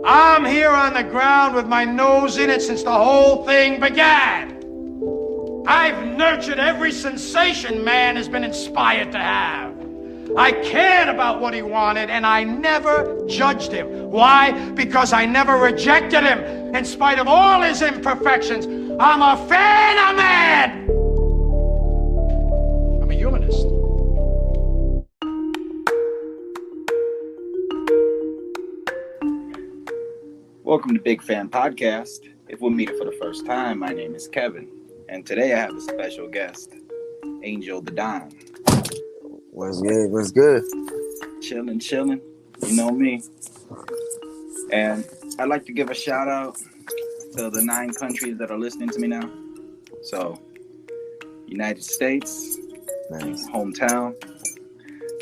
I'm here on the ground with my nose in it since the whole thing began. I've nurtured every sensation man has been inspired to have. I cared about what he wanted, and I never judged him. Why? Because I never rejected him. In spite of all his imperfections, I'm a fan of man! I'm a humanist. Welcome to Big Fan Podcast. If we're meeting for the first time, my name is Kevin, and today I have a special guest, Angel the Don. What's good? What's good? Chilling. You know me. And I'd like to give a shout out to the 9 countries that are listening to me now. So, United States, Nice. hometown.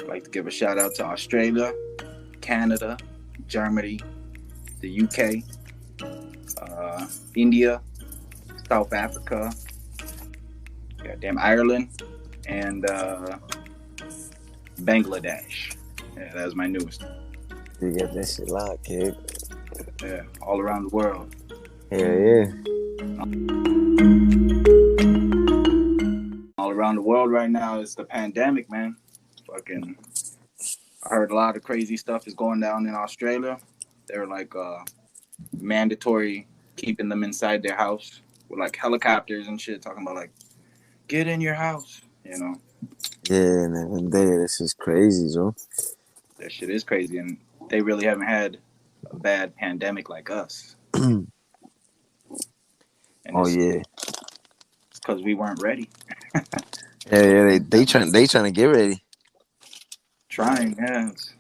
I'd like to give a shout out to Australia, Canada, Germany, the UK, India, South Africa, goddamn Ireland, and Bangladesh. Yeah, that was my newest. You get that shit locked, kid. Yeah, all around the world. Yeah. All around the world right now is the pandemic, man. I heard a lot of crazy stuff is going down in Australia. They're like mandatory keeping them inside their house with like helicopters and shit, talking about like, get in your house, you know. Yeah, man. This is crazy, Joe. That shit is crazy, and they really haven't had a bad pandemic like us. And yeah. It's because we weren't ready. Yeah. They trying to get ready. Trying, yeah. It's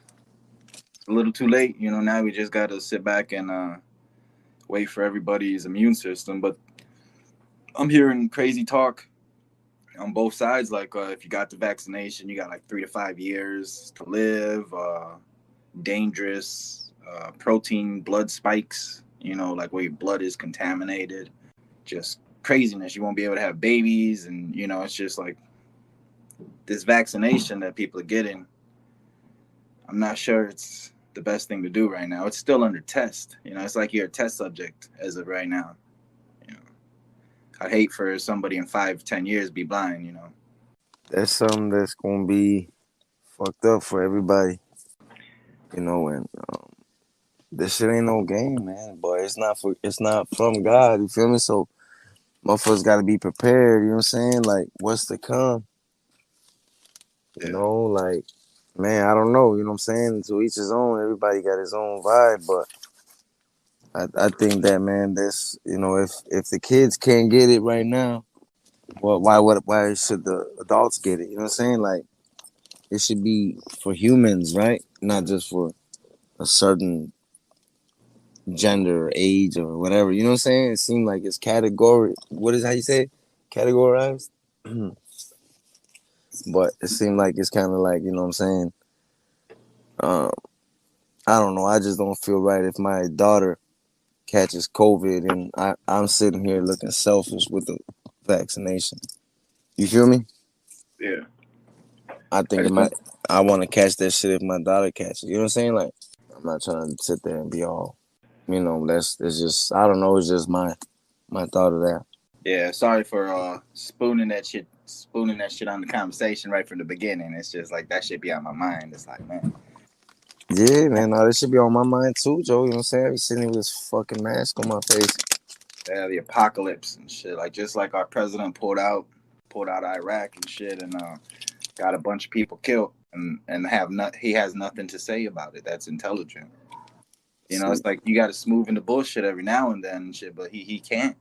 a little too late, you know. Now we just got to sit back and wait for everybody's immune system. But I'm hearing crazy talk on both sides. Like, if you got the vaccination, you got like 3 to 5 years to live. Dangerous protein blood spikes, you know, like where your blood is contaminated. Just craziness. You won't be able to have babies. And, you know, it's just like this vaccination that people are getting. I'm not sure it's the best thing to do right now. It's still under test. You know, it's like you're a test subject as of right now. You know, I'd hate for somebody in 5-10 years be blind, you know. That's something that's gonna be fucked up for everybody. You know, and this shit ain't no game, man. But it's not from God. You feel me? So motherfuckers gotta be prepared. You know what I'm saying? Like, what's to come? You know, like, man, I don't know. You know what I'm saying? To each his own. Everybody got his own vibe, but I think that, man, this, you know, if the kids can't get it right now, well, why should the adults get it? You know what I'm saying? Like, it should be for humans, right? Not just for a certain gender or age or whatever. You know what I'm saying? It seems like it's how you say it? Categorized? But it seemed like it's kind of like, you know what I'm saying? I don't know. I just don't feel right if my daughter catches COVID and I'm sitting here looking selfish with the vaccination. You feel me? Yeah. I think I want to catch that shit if my daughter catches. You know what I'm saying? Like, I'm not trying to sit there and be all, you know, it's just, I don't know. It's just my thought of that. Yeah. Sorry for spooning that shit on the conversation right from the beginning. It's just like that shit be on my mind. It's like, man. Yeah, man. No, this should be on my mind too, Joe. You know what I'm saying? I be sitting with this fucking mask on my face. Yeah, the apocalypse and shit. Like, just like our president pulled out Iraq and shit, and got a bunch of people killed, and he has nothing to say about it. That's intelligent. You know, it's like you got to smooth in the bullshit every now and then and shit, but he can't.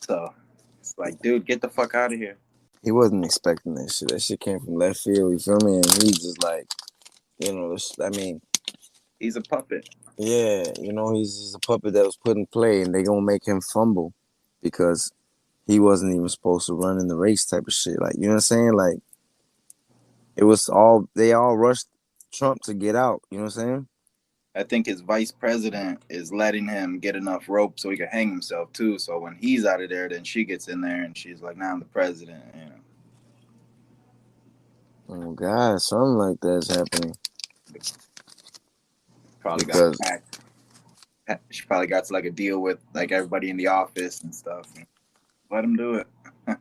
So it's like, dude, get the fuck out of here. He wasn't expecting that shit. That shit came from left field. You feel me? And he's just like, you know, I mean, he's a puppet. Yeah, you know, he's a puppet that was put in play, and they gonna make him fumble because he wasn't even supposed to run in the race type of shit. Like, you know what I'm saying? Like, they all rushed Trump to get out. You know what I'm saying? I think his vice president is letting him get enough rope so he can hang himself too. So when he's out of there, then she gets in there and she's like, "Now I'm the president." You know. Oh God, something like that's happening. Probably got hacked. She probably got to like a deal with like everybody in the office and stuff. Let them do it. Who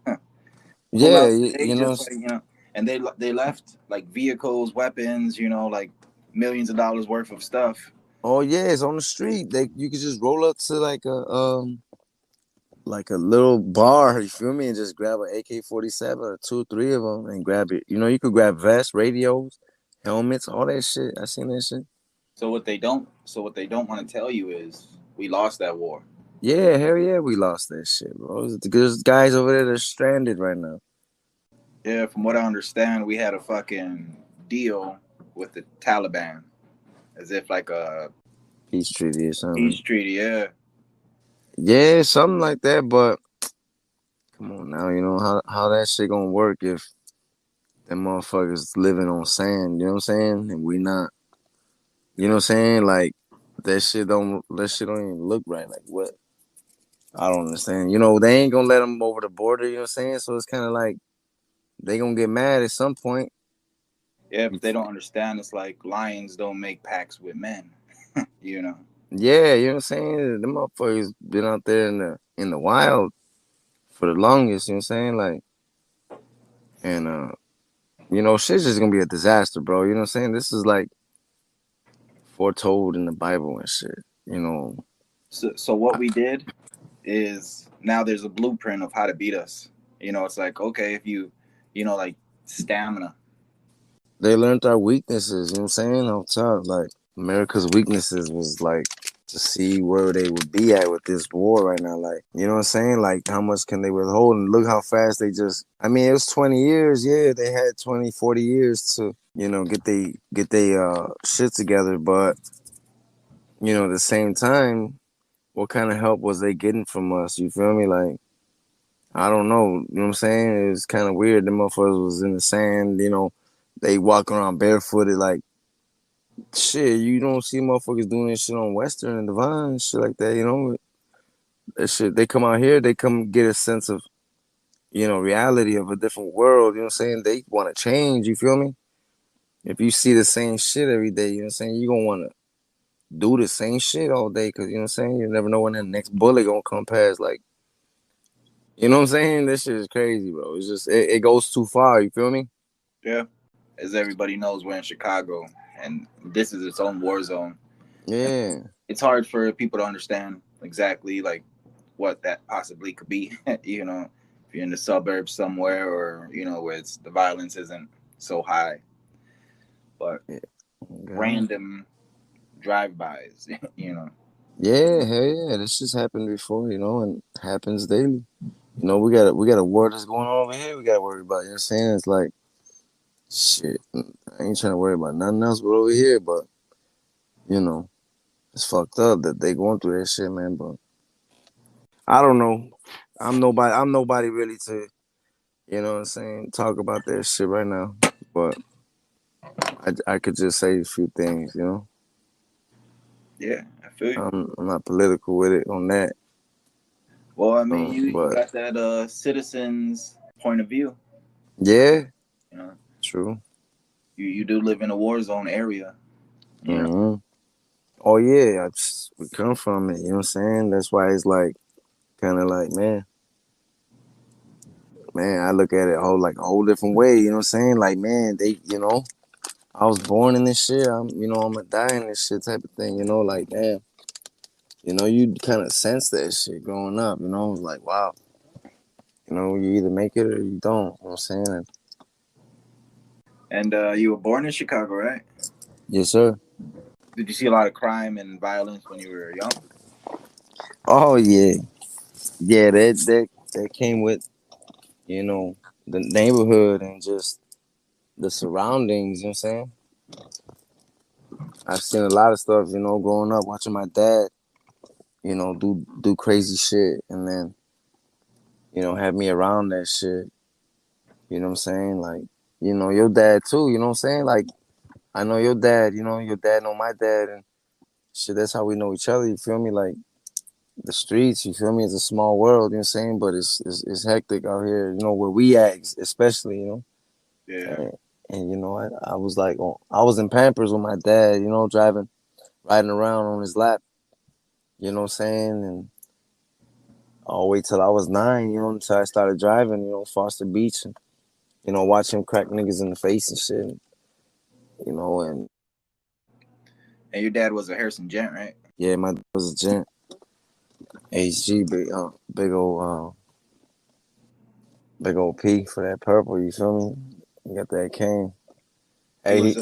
Yeah, else? They you know. just like and they left like vehicles, weapons, like millions of dollars worth of stuff. Oh yeah, it's on the street. You could just roll up to like a little bar, you feel me, and just grab an AK-47 or two, three of them, and grab it. You could grab vests, radios, helmets, all that shit. I seen that shit. So what they don't want to tell you is we lost that war. Yeah, hell yeah, we lost that shit, bro. There's guys over there that's stranded right now. Yeah, from what I understand, we had a fucking deal with the Taliban, as if like a Peace treaty or something. peace treaty. Yeah, Yeah, something like that. But come on now, how that shit gonna work if them motherfuckers living on sand? You know what I'm saying? And we not. You know what I'm saying? Like that shit don't even look right. Like what? I don't understand. They ain't gonna let them over the border. You know what I'm saying? So it's kind of like they gonna get mad at some point. yeah, but they don't understand. It's like lions don't make pacts with men. you know. Yeah, you know what I'm saying? Them motherfuckers been out there in the wild for the longest. You know what I'm saying? Like, and shit's just gonna be a disaster, bro. You know what I'm saying? This is like foretold in the Bible and shit. You know. So what we did is now there's a blueprint of how to beat us. It's like okay, if like stamina. They learned our weaknesses, you know what I'm saying? On top, like America's weaknesses was like to see where they would be at with this war right now. Like, you know what I'm saying? Like how much can they withhold? And look how fast they just it was 20 years, yeah. They had 20, 40 years to, get they shit together. But, at the same time, what kind of help was they getting from us? You feel me? Like, I don't know. You know what I'm saying? It was kind of weird. The motherfuckers was in the sand, they walk around barefooted like shit. You don't see motherfuckers doing this shit on Western and Divine shit like that. That shit. They come out here, they come get a sense of reality of a different world. You know what I'm saying? They want to change. You feel me? If you see the same shit every day, you know what I'm saying, you gonna want to do the same shit all day because you know what I'm saying. You never know when that next bullet gonna come past. Like, you know what I'm saying? This shit is crazy, bro. It's just it goes too far. You feel me? Yeah, as everybody knows, we're in Chicago, and this is its own war zone. And Yeah. it's hard for people to understand exactly like what that possibly could be. If you're in the suburbs somewhere, or where the violence isn't so high, but Yeah. Okay. random drive-bys. Yeah, hell yeah. This just happened before, and happens daily. We got a war that's going on over here. We gotta worry about. You know what I'm saying? It's like shit. I ain't trying to worry about nothing else but over here. But it's fucked up that they going through that shit, man. But I don't know. I'm nobody really to, you know what I'm saying, talk about that shit right now. But I could just say a few things. Yeah, I feel you. I'm not political with it on that. Well, I mean, you But got that citizen's point of view. yeah, You know, true. you do live in a war zone area. Hmm. Oh yeah, we come from it. You know what I'm saying? That's why it's like kind of like man, I look at it a whole different way. You know what I'm saying? Like man, I was born in this shit. I'm gonna die in this shit type of thing. Like damn. You kind of sense that shit growing up. It's like wow. You either make it or you don't. You know what I'm saying? And you were born in Chicago, right? Yes, sir. Did you see a lot of crime and violence when you were young? Oh yeah, yeah. That came with the neighborhood and just the surroundings. You know what I'm saying? I've seen a lot of stuff. Growing up watching my dad. Do crazy shit, and then have me around that shit. You know what I'm saying? Like your dad too. You know what I'm saying? Like I know your dad. Your dad know my dad, and shit. That's how we know each other. You feel me? Like the streets, you feel me? It's a small world, you know what I'm saying? But it's hectic out here, where we at, especially. Yeah. And I was like, I was in Pampers with my dad, riding around on his lap, You know what I'm saying? And I'll wait till I was 9, until I started driving, Foster Beach, and, watch him crack niggas in the face and shit, and And your dad was a Harrison Gent, right? yeah, my dad was a gent. HG, big old P for that purple, you feel me? You got that cane. He Hey, was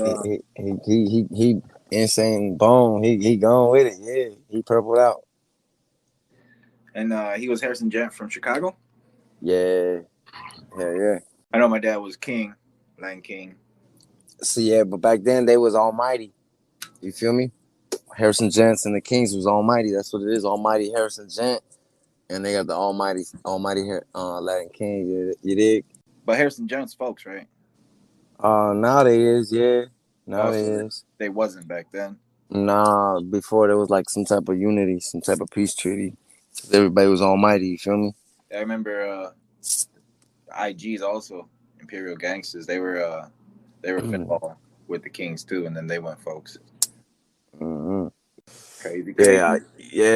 he insane bone. He gone with it. Yeah, he purpled out. and he was Harrison Gent from Chicago. Yeah, yeah. I know my dad was King, Latin King. See, yeah, but back then they was almighty. You feel me? Harrison Gents and the Kings was almighty. That's what it is. Almighty Harrison Gent, and they got the almighty Latin King. You dig? But Harrison Gent's folks, right? Now they is, yeah. Now they Also, is. they wasn't back then. Nah, before there was like some type of unity, some type of peace treaty. Everybody was almighty. You feel me? I remember IGs also Imperial Gangsters. They were football with the Kings too, and then they went folks. Mm-hmm. Crazy. Yeah.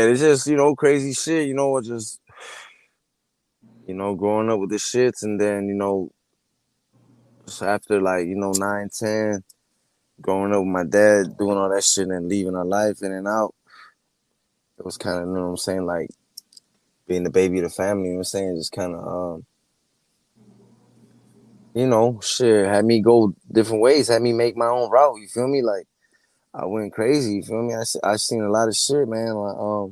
It's just crazy shit. Just growing up with the shits, and then just after like 9, 10, growing up with my dad, doing all that shit and leaving our life in and out. It was kind of, what I'm saying, like being the baby of the family. You know what I'm saying, just kind of shit, had me go different ways, had me make my own route. You feel me? Like I went crazy. You feel me? I seen a lot of shit, man. Like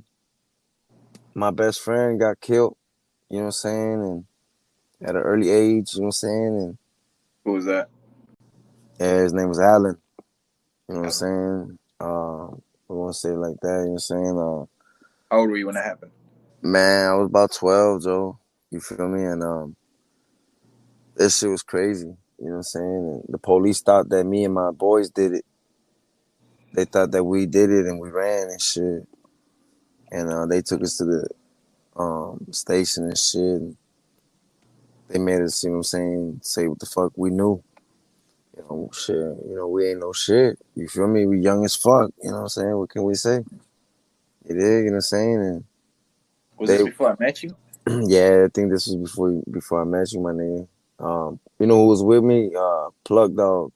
my best friend got killed. You know what I'm saying, and at an early age. You know what I'm saying, and Who was that? yeah, his name was Alan. You know what I'm saying? I want to say it like that. You know what I'm saying? How old were you when that happened? Man, I was about 12, Joe. You feel me? And this shit was crazy. You know what I'm saying? And the police thought that me and my boys did it. They thought that we did it and we ran and shit. And they took us to the station and shit. And they made us, you know what I'm saying, say what the fuck we knew. Shit. We ain't no shit. You feel me? We young as fuck. You know what I'm saying? What can we say? You dig? You know what I'm saying? And Was this before I met you? yeah, I think this was before I met you, my nigga. You know who was with me? Plug Dog.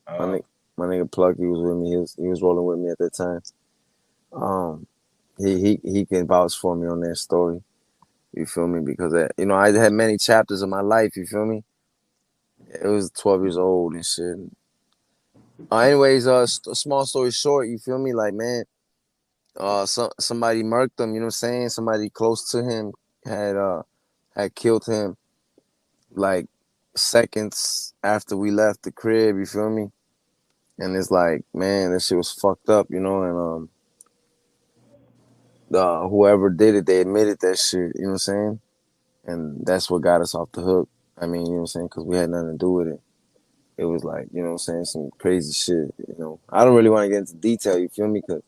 My nigga Plug, he was with me. He was rolling with me at that time. He can vouch for me on that story. You feel me? Because I had many chapters of my life. You feel me? It was 12 years old and shit. Anyways, small story short, you feel me? Like, man, somebody murked him. You know what I'm saying? Somebody close to him had killed him. Like seconds after we left the crib. You feel me? And it's like, man, that shit was fucked up. And whoever did it, they admitted that shit. You know what I'm saying? And that's what got us off the hook. I mean, you know what I'm saying? Because we had nothing to do with it. It was like, you know what I'm saying, some crazy shit. I don't really want to get into detail, you feel me? Because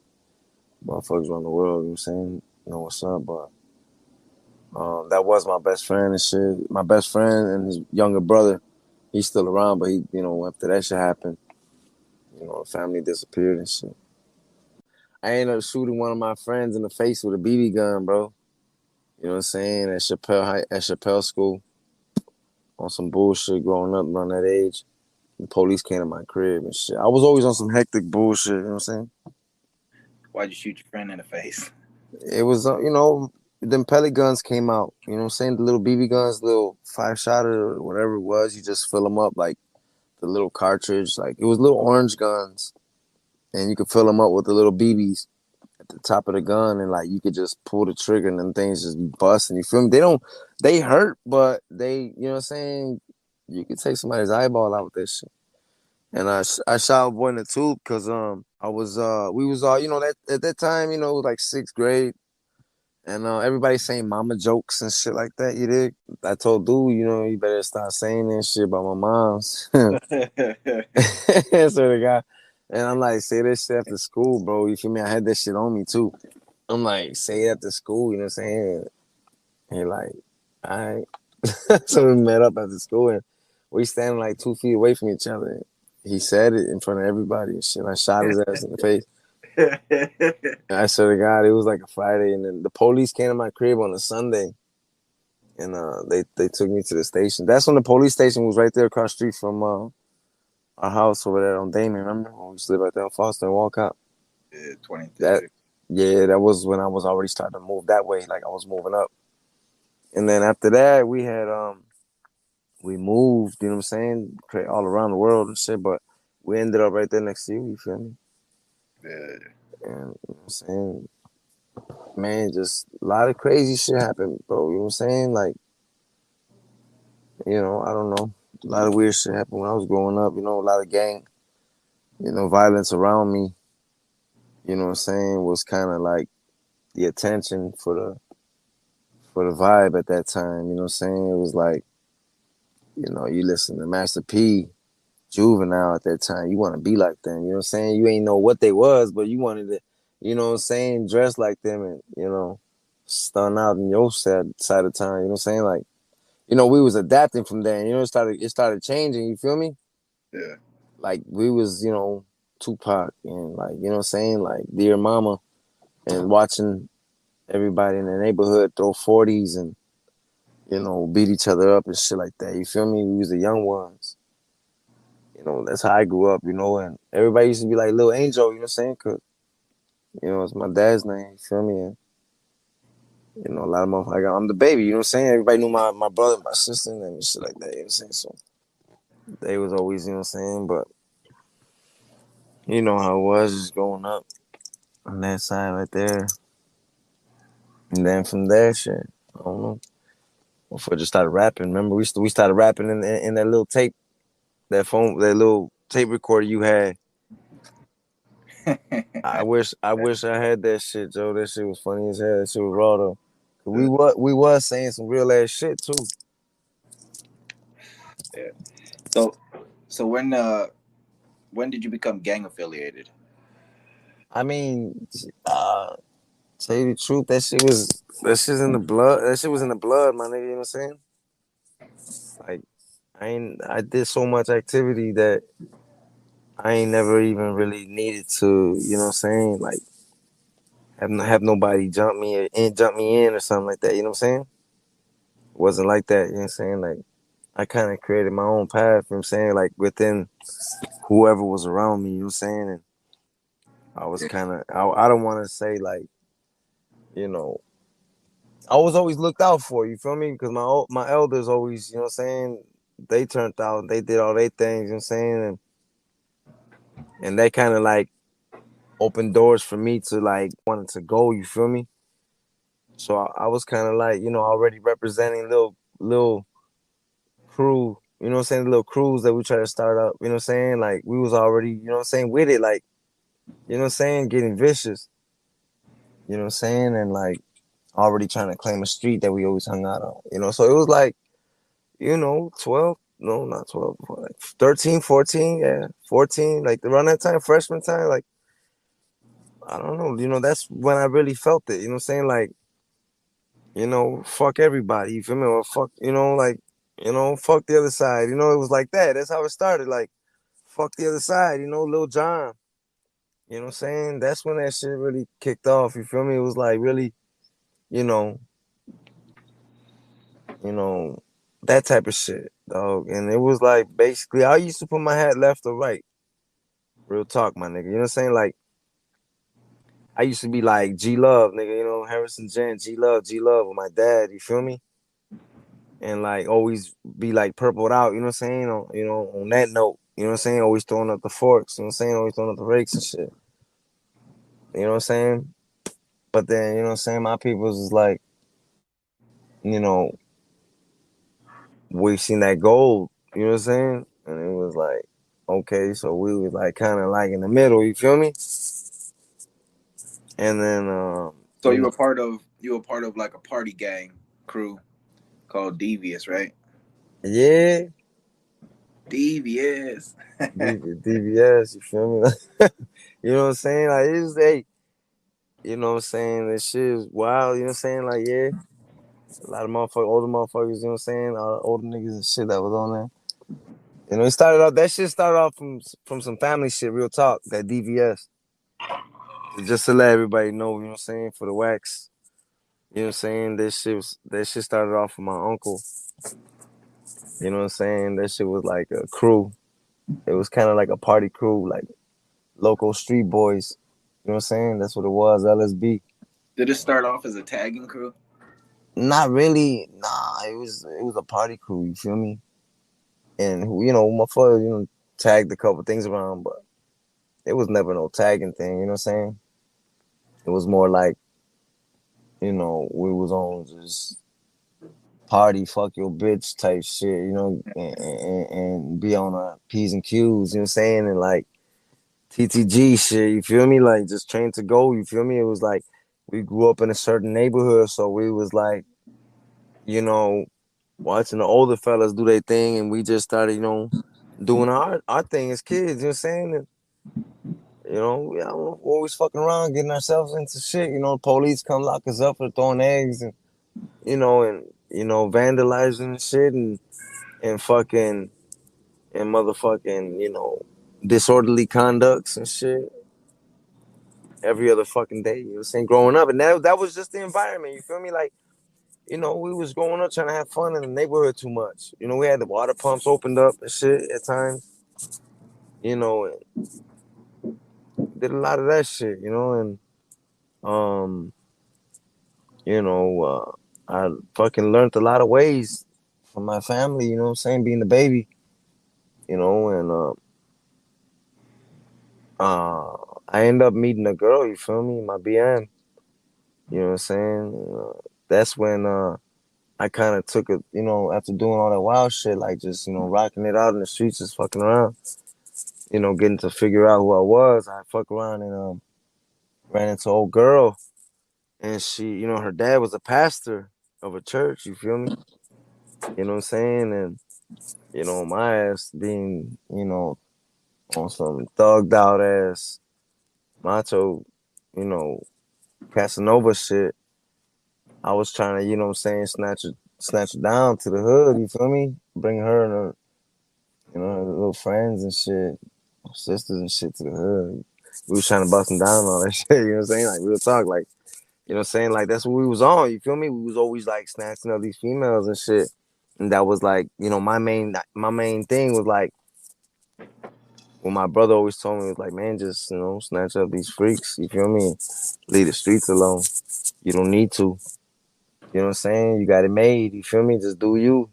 motherfuckers around the world, you know what I'm saying, know what's up. But that was my best friend and shit. My best friend and his younger brother, he's still around, but he, after that shit happened, the family disappeared and shit. I ended up shooting one of my friends in the face with a BB gun, bro. You know what I'm saying? At Chappelle School. On some bullshit growing up around that age. The police came to my crib and shit. I was always on some hectic bullshit, you know what I'm saying? Why'd you shoot your friend in the face? It was, them pellet guns came out. You know what I'm saying? The little BB guns, little 5-shotter or whatever it was. You just fill them up like the little cartridge. Like it was little orange guns. And you could fill them up with the little BBs at the top of the gun. And like you could just pull the trigger and them things just be busting. You feel me? They hurt, but they, you know what I'm saying? You could take somebody's eyeball out with this shit. And I shot a boy in the tooth because we was all that at that time, it was like 6th grade. And everybody saying mama jokes and shit like that, you dig? I told dude, you better start saying that shit about my mom's. So the guy, and I'm like, say this shit after school, bro. You feel me? I had that shit on me too. I'm like, say it after school, you know what I'm saying? And like, all right. So we met up after school and we standing like 2 feet away from each other. He said it in front of everybody and shit. I shot his ass in the face. I swear to God, it was like a Friday, and then the police came to my crib on a Sunday, and they took me to the station. That's when the police station was right there across the street from our house over there on Damon. Remember when we used to live right there on Foster and Walcott? Yeah, 20. That yeah, that was when I was already starting to move that way. Like I was moving up, and then after that we moved. You know what I'm saying? All around the world and shit, but we ended up right there next to you. You feel me? Yeah. And you know what I'm saying? Man, just a lot of crazy shit happened, bro. You know what I'm saying? Like, I don't know. A lot of weird shit happened when I was growing up. A lot of gang, violence around me. You know what I'm saying? Was kind of like the attention for the vibe at that time. You know what I'm saying? It was like, you listen to Master P, Juvenile at that time. You want to be like them. You know what I'm saying? You ain't know what they was, but you wanted to, you know what I'm saying, dress like them and, stun out in your side of town. You know what I'm saying? Like, we was adapting from there. And, it started changing. You feel me? Yeah. Like we was, Tupac and like, you know what I'm saying? Like Dear Mama and watching everybody in the neighborhood throw 40s and, beat each other up and shit like that. You feel me? We was the young ones. That's how I grew up, and everybody used to be like Lil Angel, you know what I'm saying? Cause, it's my dad's name, you feel me? And, a lot of motherfuckers, I'm the baby, you know what I'm saying? Everybody knew my brother, my sister, and shit like that, you know what I'm saying? So they was always, you know what I'm saying? But you know how it was just growing up on that side right there. And then from there, shit, I don't know. Before I just started rapping, remember we started rapping in that little tape, that little tape recorder you had. I wish I had that shit, Joe. That shit was funny as hell. That shit was raw though. We was saying some real ass shit too. Yeah. So when did you become gang affiliated? I mean, tell you the truth, that shit's in the blood. That shit was in the blood, my nigga. You know what I'm saying? Like I did so much activity that I ain't never even really needed to. You know what I'm saying? Like have nobody jump me in or something like that. You know what I'm saying? It wasn't like that. You know what I'm saying? Like I kind of created my own path. You know what I'm saying? Like within whoever was around me. You know what I'm saying? And I was Yeah. kind of I don't want to say like you know I was always looked out for. You feel me? Because my elders always, you know what I'm saying, they turned out, they did all their things, you know what I'm saying, and they kind of like opened doors for me to like wanted to go. You feel me? So I was kind of like already representing little crew. You know what I'm saying? Little crews that we try to start up. You know what I'm saying? Like we was already, you know what I'm saying, with it. Like you know what I'm saying, getting vicious. You know what I'm saying, and like already trying to claim a street that we always hung out on. So it was like 12, no, not 12, like 13, 14, yeah, 14, like around that time, freshman time, like, I don't know, that's when I really felt it, you know what I'm saying? Like, fuck everybody, you feel me? Or fuck, like, fuck the other side, it was like that. That's how it started, like, fuck the other side, Lil Jon, you know what I'm saying? That's when that shit really kicked off, you feel me? It was like really, you know, you know, that type of shit, dog. And it was like basically I used to put my hat left or right. Real talk, my nigga. You know what I'm saying? Like I used to be like G Love, nigga, Harrison Jen, G Love with my dad, you feel me? And like always be like purpled out, you know what I'm saying? On that note, you know what I'm saying? Always throwing up the forks, you know what I'm saying? Always throwing up the rakes and shit. You know what I'm saying? But then, you know what I'm saying? My people's is like, you know, we seen that gold, you know what I'm saying? And it was like, okay, so we was like kind of like in the middle, you feel me? And then, So you were part of like a party gang crew called Devious, right? yeah, Devious. DVS, you feel me? You know what I'm saying? Like, it's, hey, you know what I'm saying? This shit is wild, you know what I'm saying? Like, yeah, a lot of older motherfuckers, you know what I'm saying? All the older niggas and shit that was on there. That shit started off from some family shit, real talk, that DVS. just to let everybody know, you know what I'm saying, for the wax. You know what I'm saying? That shit started off with my uncle. You know what I'm saying? That shit was like a crew. It was kind of like a party crew, like local street boys. You know what I'm saying? That's what it was, LSB. Did it start off as a tagging crew? Not really. Nah, it was a party crew, you feel me? And my father, tagged a couple things around, but it was never no tagging thing, you know what I'm saying? It was more like, we was on just party, fuck your bitch type shit, and be on P's and Q's, you know what I'm saying? And like TTG shit, you feel me? Like just train to go, you feel me? It was like we grew up in a certain neighborhood, so we was like, you know, watching the older fellas do their thing, and we just started, doing our thing as kids, you know what I'm saying? And, we always fucking around, getting ourselves into shit. Police come lock us up for throwing eggs and vandalizing and shit and fucking and motherfucking, disorderly conducts and shit every other fucking day. You know what I'm saying? Growing up. And that was just the environment, you feel me? Like, we was growing up trying to have fun in the neighborhood too much. We had the water pumps opened up and shit at times, and did a lot of that shit, and um I fucking learned a lot of ways from my family, you know what I'm saying, being the baby, and I end up meeting a girl, you feel me, my BM, you know what I'm saying? That's when I kind of took it, after doing all that wild shit, like just, rocking it out in the streets, just fucking around, getting to figure out who I was. I fuck around and ran into an old girl, and she, her dad was a pastor of a church, you feel me? You know what I'm saying? And my ass being, on some thugged out ass macho, you know, Casanova shit. I was trying to, what I'm saying, snatch her down to the hood, you feel me? Bring her and her, her little friends and shit, sisters and shit to the hood. We was trying to bust them down and all that shit, you know what I'm saying? Like real talk, like, you know what I'm saying? Like that's what we was on, you feel me? We was always like snatching up these females and shit. And that was like, my main thing was like, when my brother always told me, was like, man, just, snatch up these freaks, you feel me? Leave the streets alone. You don't need to. You know what I'm saying? You got it made, you feel me? Just do you.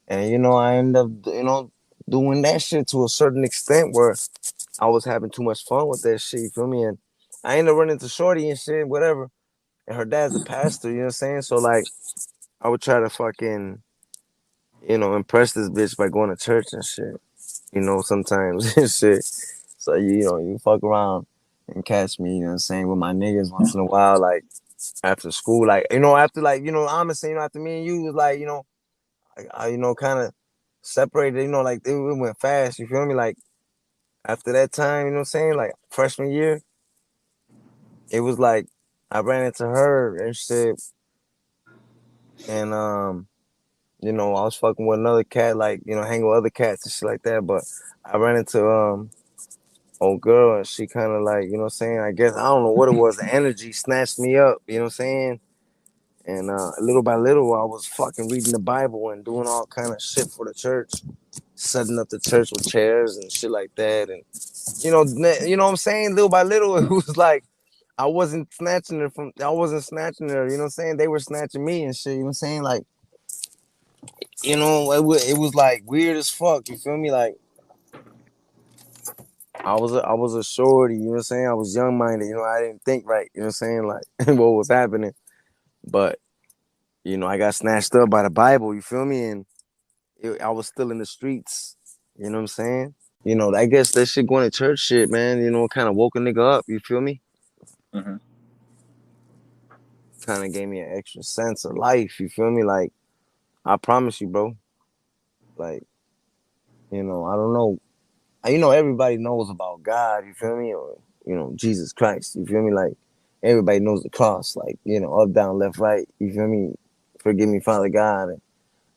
And, I end up, doing that shit to a certain extent where I was having too much fun with that shit, you feel me? And I ended up running into Shorty and shit, whatever. And her dad's a pastor, you know what I'm saying? So, like, I would try to fucking, impress this bitch by going to church and shit. Sometimes and shit. So you fuck around and catch me, you know what I'm saying, with my niggas once in a while, like after school, like, after like, honestly, after me and you was like, kind of separated, like it went fast, you feel me? Like after that time, you know what I'm saying, like freshman year, it was like I ran into her and shit, and I was fucking with another cat, like, hanging with other cats and shit like that, but I ran into old girl, and she kind of like, you know what I'm saying, I guess, I don't know what it was, the energy snatched me up, you know what I'm saying? And little by little, I was fucking reading the Bible and doing all kind of shit for the church, setting up the church with chairs and shit like that. And, you know what I'm saying? Little by little, it was like, I wasn't snatching her, you know what I'm saying? They were snatching me and shit, you know what I'm saying? Like, it was like weird as fuck, you feel me? Like, I was a shorty, you know what I'm saying? I was young minded, I didn't think right, you know what I'm saying? Like what was happening. But, I got snatched up by the Bible, you feel me? And I was still in the streets, you know what I'm saying? I guess that shit going to church shit, man, kind of woke a nigga up, you feel me? Mm-hmm. Kind of gave me an extra sense of life, you feel me? Like, I promise you, bro. Like, I don't know. Everybody knows about God, you feel me? Or, Jesus Christ, you feel me? Like, everybody knows the cross, like, up, down, left, right, you feel me? Forgive me, Father God. And,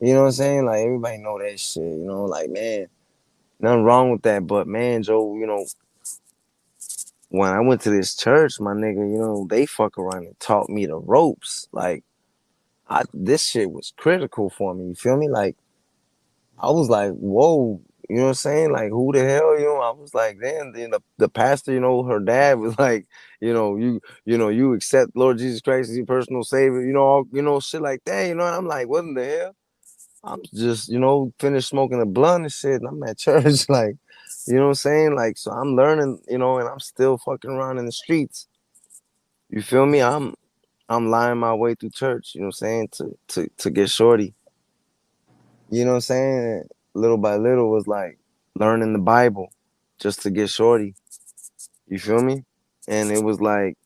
you know what I'm saying? Like, everybody know that shit, like, man, nothing wrong with that. But, man, Joe, when I went to this church, my nigga, you know, they fuck around and taught me the ropes. Like, this shit was critical for me. You feel me? Like, I was like, whoa, you know what I'm saying? Like, who the hell, you know? I was like, damn. Then the pastor, you know, her dad was like, you accept Lord Jesus Christ as your personal savior, you know, shit like that, you know. And I'm like, what in the hell? I'm just, finished smoking a blunt and shit, and I'm at church, like, you know what I'm saying? Like, so I'm learning, and I'm still fucking around in the streets. You feel me? I'm lying my way through church, you know what I'm saying, to get shorty. You know what I'm saying? Little by little was like learning the Bible just to get shorty. You feel me? And it was like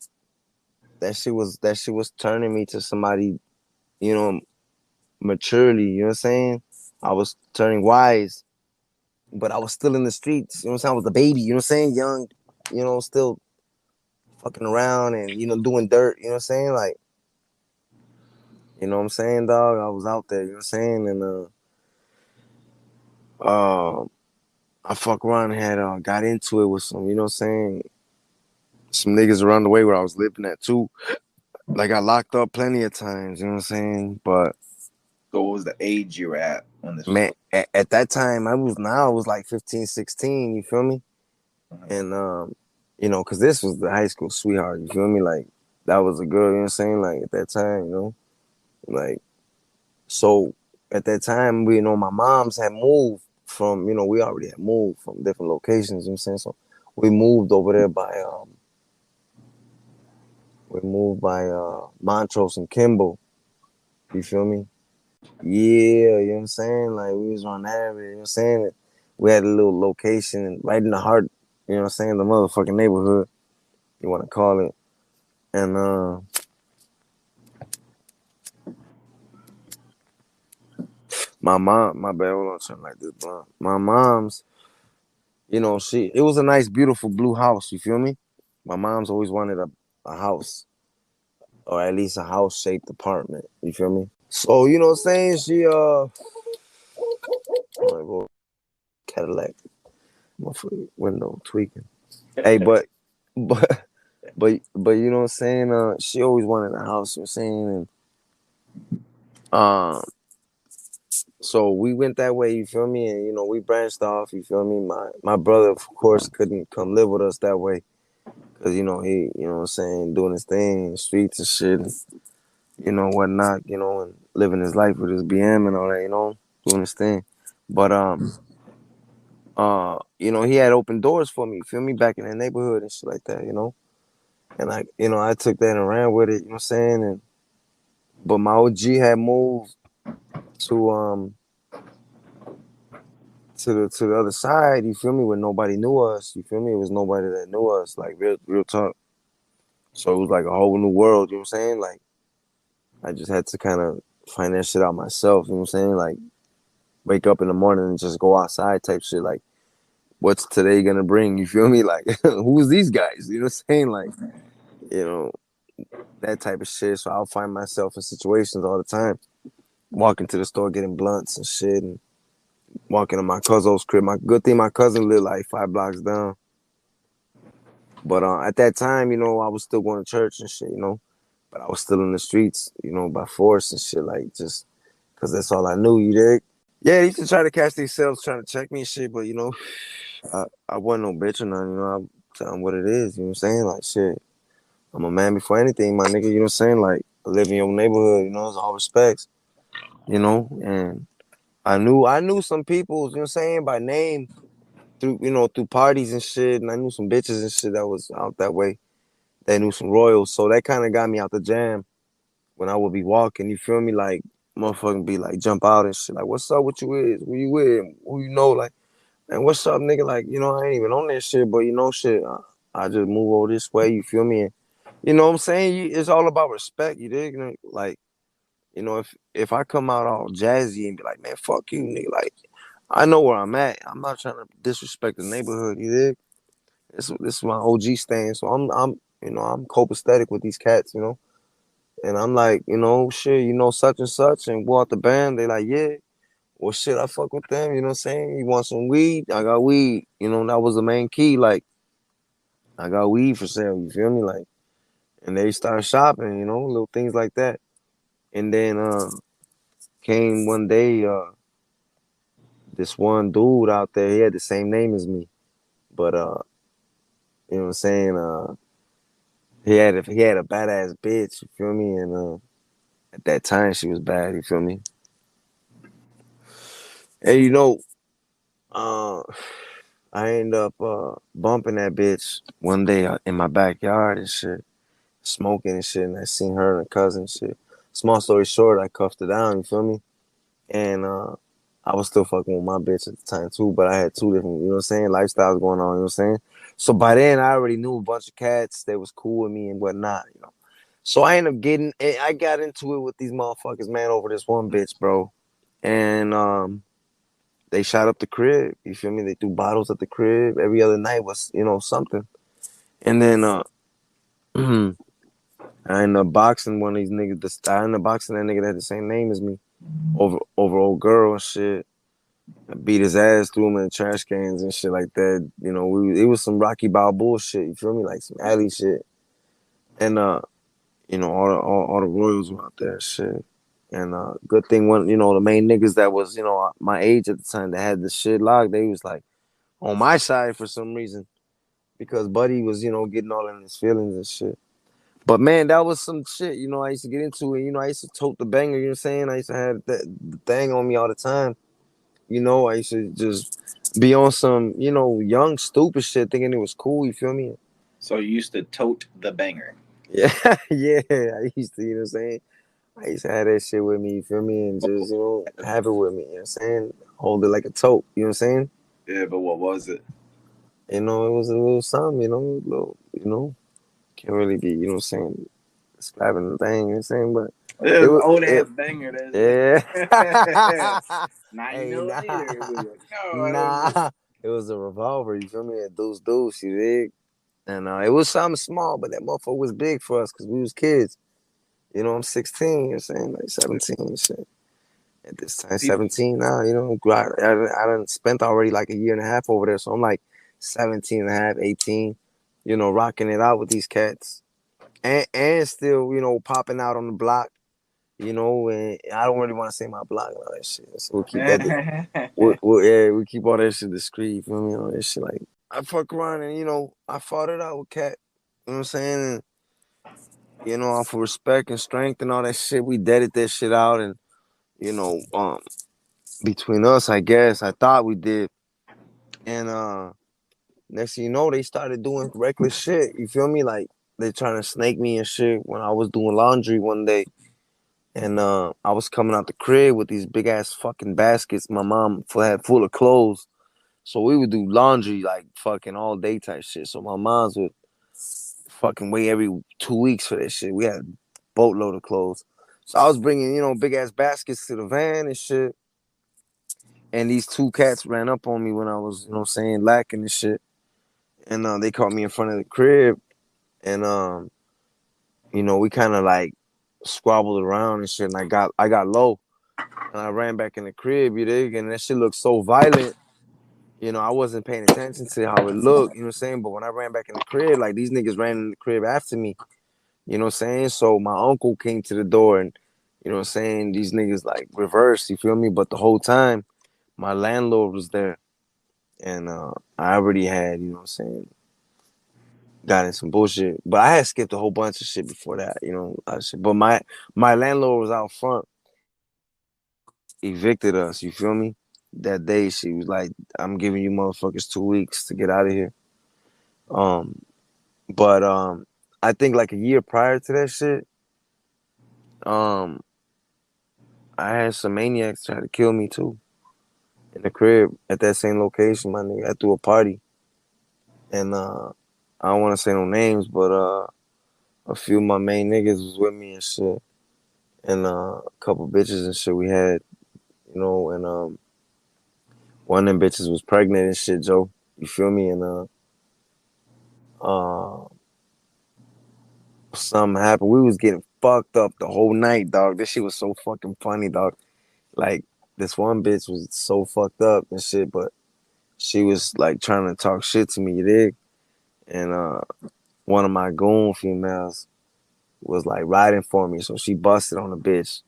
that shit was turning me to somebody, you know, maturely, you know what I'm saying? I was turning wise, but I was still in the streets, you know what I'm saying? I was a baby, you know what I'm saying? Young, still fucking around and doing dirt, you know what I'm saying? Like, you know what I'm saying, dog? I was out there, you know what I'm saying? And I fuck around and had got into it with some, you know what I'm saying, some niggas around the way where I was living at too. Like, I locked up plenty of times, you know what I'm saying? But So what was the age you were at when this was man, going at that time I was like 15, 16, you feel me? on? And because this was the high school sweetheart, you feel me? Like, that was a girl, you know what I'm saying? Like, at that time, like, so at that time, my moms had moved from, we already had moved from different locations, you know what I'm saying? So we moved over there by Montrose and Kimball. You feel me? Yeah, you know what I'm saying? Like, we was on that area, you know what I'm saying? We had a little location right in the heart, you know what I'm saying, the motherfucking neighborhood, you want to call it. And my mom, my bad, hold on, something like this, bro. My mom's, it was a nice, beautiful blue house, you feel me? My mom's always wanted a house, or at least a house-shaped apartment, you feel me? So, you know what I'm saying? She, like, well, Cadillac, my window tweaking. Hey, but, you know what I'm saying? She always wanted a house, you know what I'm saying? And, so we went that way, you feel me? And, we branched off, you feel me? My brother, of course, couldn't come live with us that way. Cause, he, you know what I'm saying, doing his thing in the streets and shit, and, whatnot, and living his life with his BM and all that, doing his thing. But, he had open doors for me, you feel me, back in the neighborhood and shit like that, And I took that and ran with it, you know what I'm saying? But my OG had moved to the other side, you feel me, where nobody knew us, you feel me? It was nobody that knew us, like, real talk. So it was like a whole new world, you know what I'm saying? Like, I just had to kind of find that shit out myself, you know what I'm saying? Like, wake up in the morning and just go outside type shit. Like, what's today gonna bring? You feel me? Like, who's these guys? You know what I'm saying? Like, you know, that type of shit. So I'll find myself in situations all the time, walking to the store getting blunts and shit, and walking to my cousin's crib. My cousin lived like 5 blocks down. But at that time, I was still going to church and shit, but I was still in the streets, by force and shit, like, just because that's all I knew, you dig? Yeah, they used to try to catch themselves trying to check me and shit, but, I wasn't no bitch or nothing, I tell them what it is, you know what I'm saying? Like, shit, I'm a man before anything, my nigga, you know what I'm saying? Like, I live in your neighborhood, it's all respects, and I knew some people, you know what I'm saying, by name, through parties and shit, and I knew some bitches and shit that was out that way. They knew some royals, so that kind of got me out the jam when I would be walking, you feel me? Like, motherfucking be like, jump out and shit, like, what's up with you is? Who you with? Who you know? Like, man, what's up, nigga? Like, I ain't even on that shit, but shit, I just move over this way, you feel me? And, you know what I'm saying? It's all about respect, you dig? Like, if I come out all jazzy and be like, man, fuck you, nigga, like, I know where I'm at. I'm not trying to disrespect the neighborhood, you dig? This is my OG stand, so I'm copacetic with these cats, and I'm like, shit, such and such, and go out the band. They like, yeah, well, shit, I fuck with them, you know what I'm saying? You want some weed? I got weed, that was the main key. Like, I got weed for sale. You feel me? Like, and they started shopping, you know, little things like that. And then came one day, this one dude out there, he had the same name as me, but you know what I'm saying? He had a badass bitch, you feel me? And at that time she was bad, you feel me? And you know, uh I ended up bumping that bitch one day in my backyard and shit, smoking and shit, and I seen her and her cousin and shit. Small story short, I cuffed her down, you feel me? And I was still fucking with my bitch at the time too, but I had two different, you know what I'm saying, lifestyles going on, you know what I'm saying? So by then I already knew a bunch of cats that was cool with me and whatnot, you know. So I got into it with these motherfuckers, man, over this one bitch, bro. And they shot up the crib, you feel me? They threw bottles at the crib. Every other night was, you know, something. And then I ended up boxing one of these niggas. I ended up boxing that nigga that had the same name as me over old girl and shit. I beat his ass, threw him in the trash cans and shit like that. You know, it was some Rocky Balboa shit. You feel me? Like some alley shit. And you know, all the royals were out there and shit. And good thing when, you know, the main niggas that was, you know, my age at the time that had the shit locked, they was like on my side for some reason because Buddy was, you know, getting all in his feelings and shit. But man, that was some shit, you know, I used to get into it. You know, I used to tote the banger, you know what I'm saying? I used to have the thing on me all the time. You know, I used to just be on some, you know, young, stupid shit thinking it was cool, you feel me? So you used to tote the banger. Yeah, yeah. I used to, you know what I'm saying? I used to have that shit with me, you feel me? And just, you know, have it with me, you know what I'm saying? Hold it like a tote, you know what I'm saying? Yeah, but what was it? You know, it was a little something, you know, can't really be, you know what I'm saying, describing the thing, you know what I'm saying? But It it was was, old it, ass banger. yeah. 90 Hey, millimeters. nah, No, I don't know. nah. It was a revolver, you feel me? A deuce, you dig? And it was something small, but that motherfucker was big for us because we was kids. You know, I'm 16, you know what I'm saying? Like 17 and shit. At this time, People, 17 now, you know, I done spent already like a year and a half over there. So I'm like 17 and a half, 18, you know, rocking it out with these cats. And still, you know, popping out on the block, you know, and I don't really want to say my block and all that shit. So we'll keep that, we keep all that shit discreet, you feel me? All that shit, like, I fuck around and, you know, I fought it out with Cat, you know what I'm saying? And, you know, off of respect and strength and all that shit, we deaded that shit out. And, you know, between us, I guess, I thought we did. And next thing you know, they started doing reckless shit. You feel me? Like they trying to snake me and shit when I was doing laundry one day. And I was coming out the crib with these big ass fucking baskets my mom had full of clothes. So we would do laundry like fucking all day type shit. So my mom's would fucking wait every 2 weeks for that shit. We had a boatload of clothes. So I was bringing, you know, big ass baskets to the van and shit. And these two cats ran up on me when I was, you know what I'm saying, lacking and shit. And they caught me in front of the crib. And you know, we kind of like squabbled around and shit. And I got low. And I ran back in the crib, you dig? And that shit looked so violent. You know, I wasn't paying attention to how it looked, you know what I'm saying? But when I ran back in the crib, like these niggas ran in the crib after me. You know what I'm saying? So my uncle came to the door and, you know what I'm saying, these niggas like reversed, you feel me? But the whole time, my landlord was there. And I already had, you know what I'm saying, got in some bullshit. But I had skipped a whole bunch of shit before that, you know. But my landlord was out front, evicted us, you feel me? That day she was like, I'm giving you motherfuckers 2 weeks to get out of here. Um, but I think like a year prior to that shit, um, I had some maniacs try to kill me too. In the crib at that same location, my nigga. I threw a party. And I don't wanna say no names, but a few of my main niggas was with me and shit. And a couple bitches and shit we had, you know, and one of them bitches was pregnant and shit, Joe. You feel me? And uh something happened. We was getting fucked up the whole night, dog. This shit was so fucking funny, dog. Like this one bitch was so fucked up and shit, but she was like trying to talk shit to me, you dig? and one of my goon females was like riding for me, so she busted on the bitch,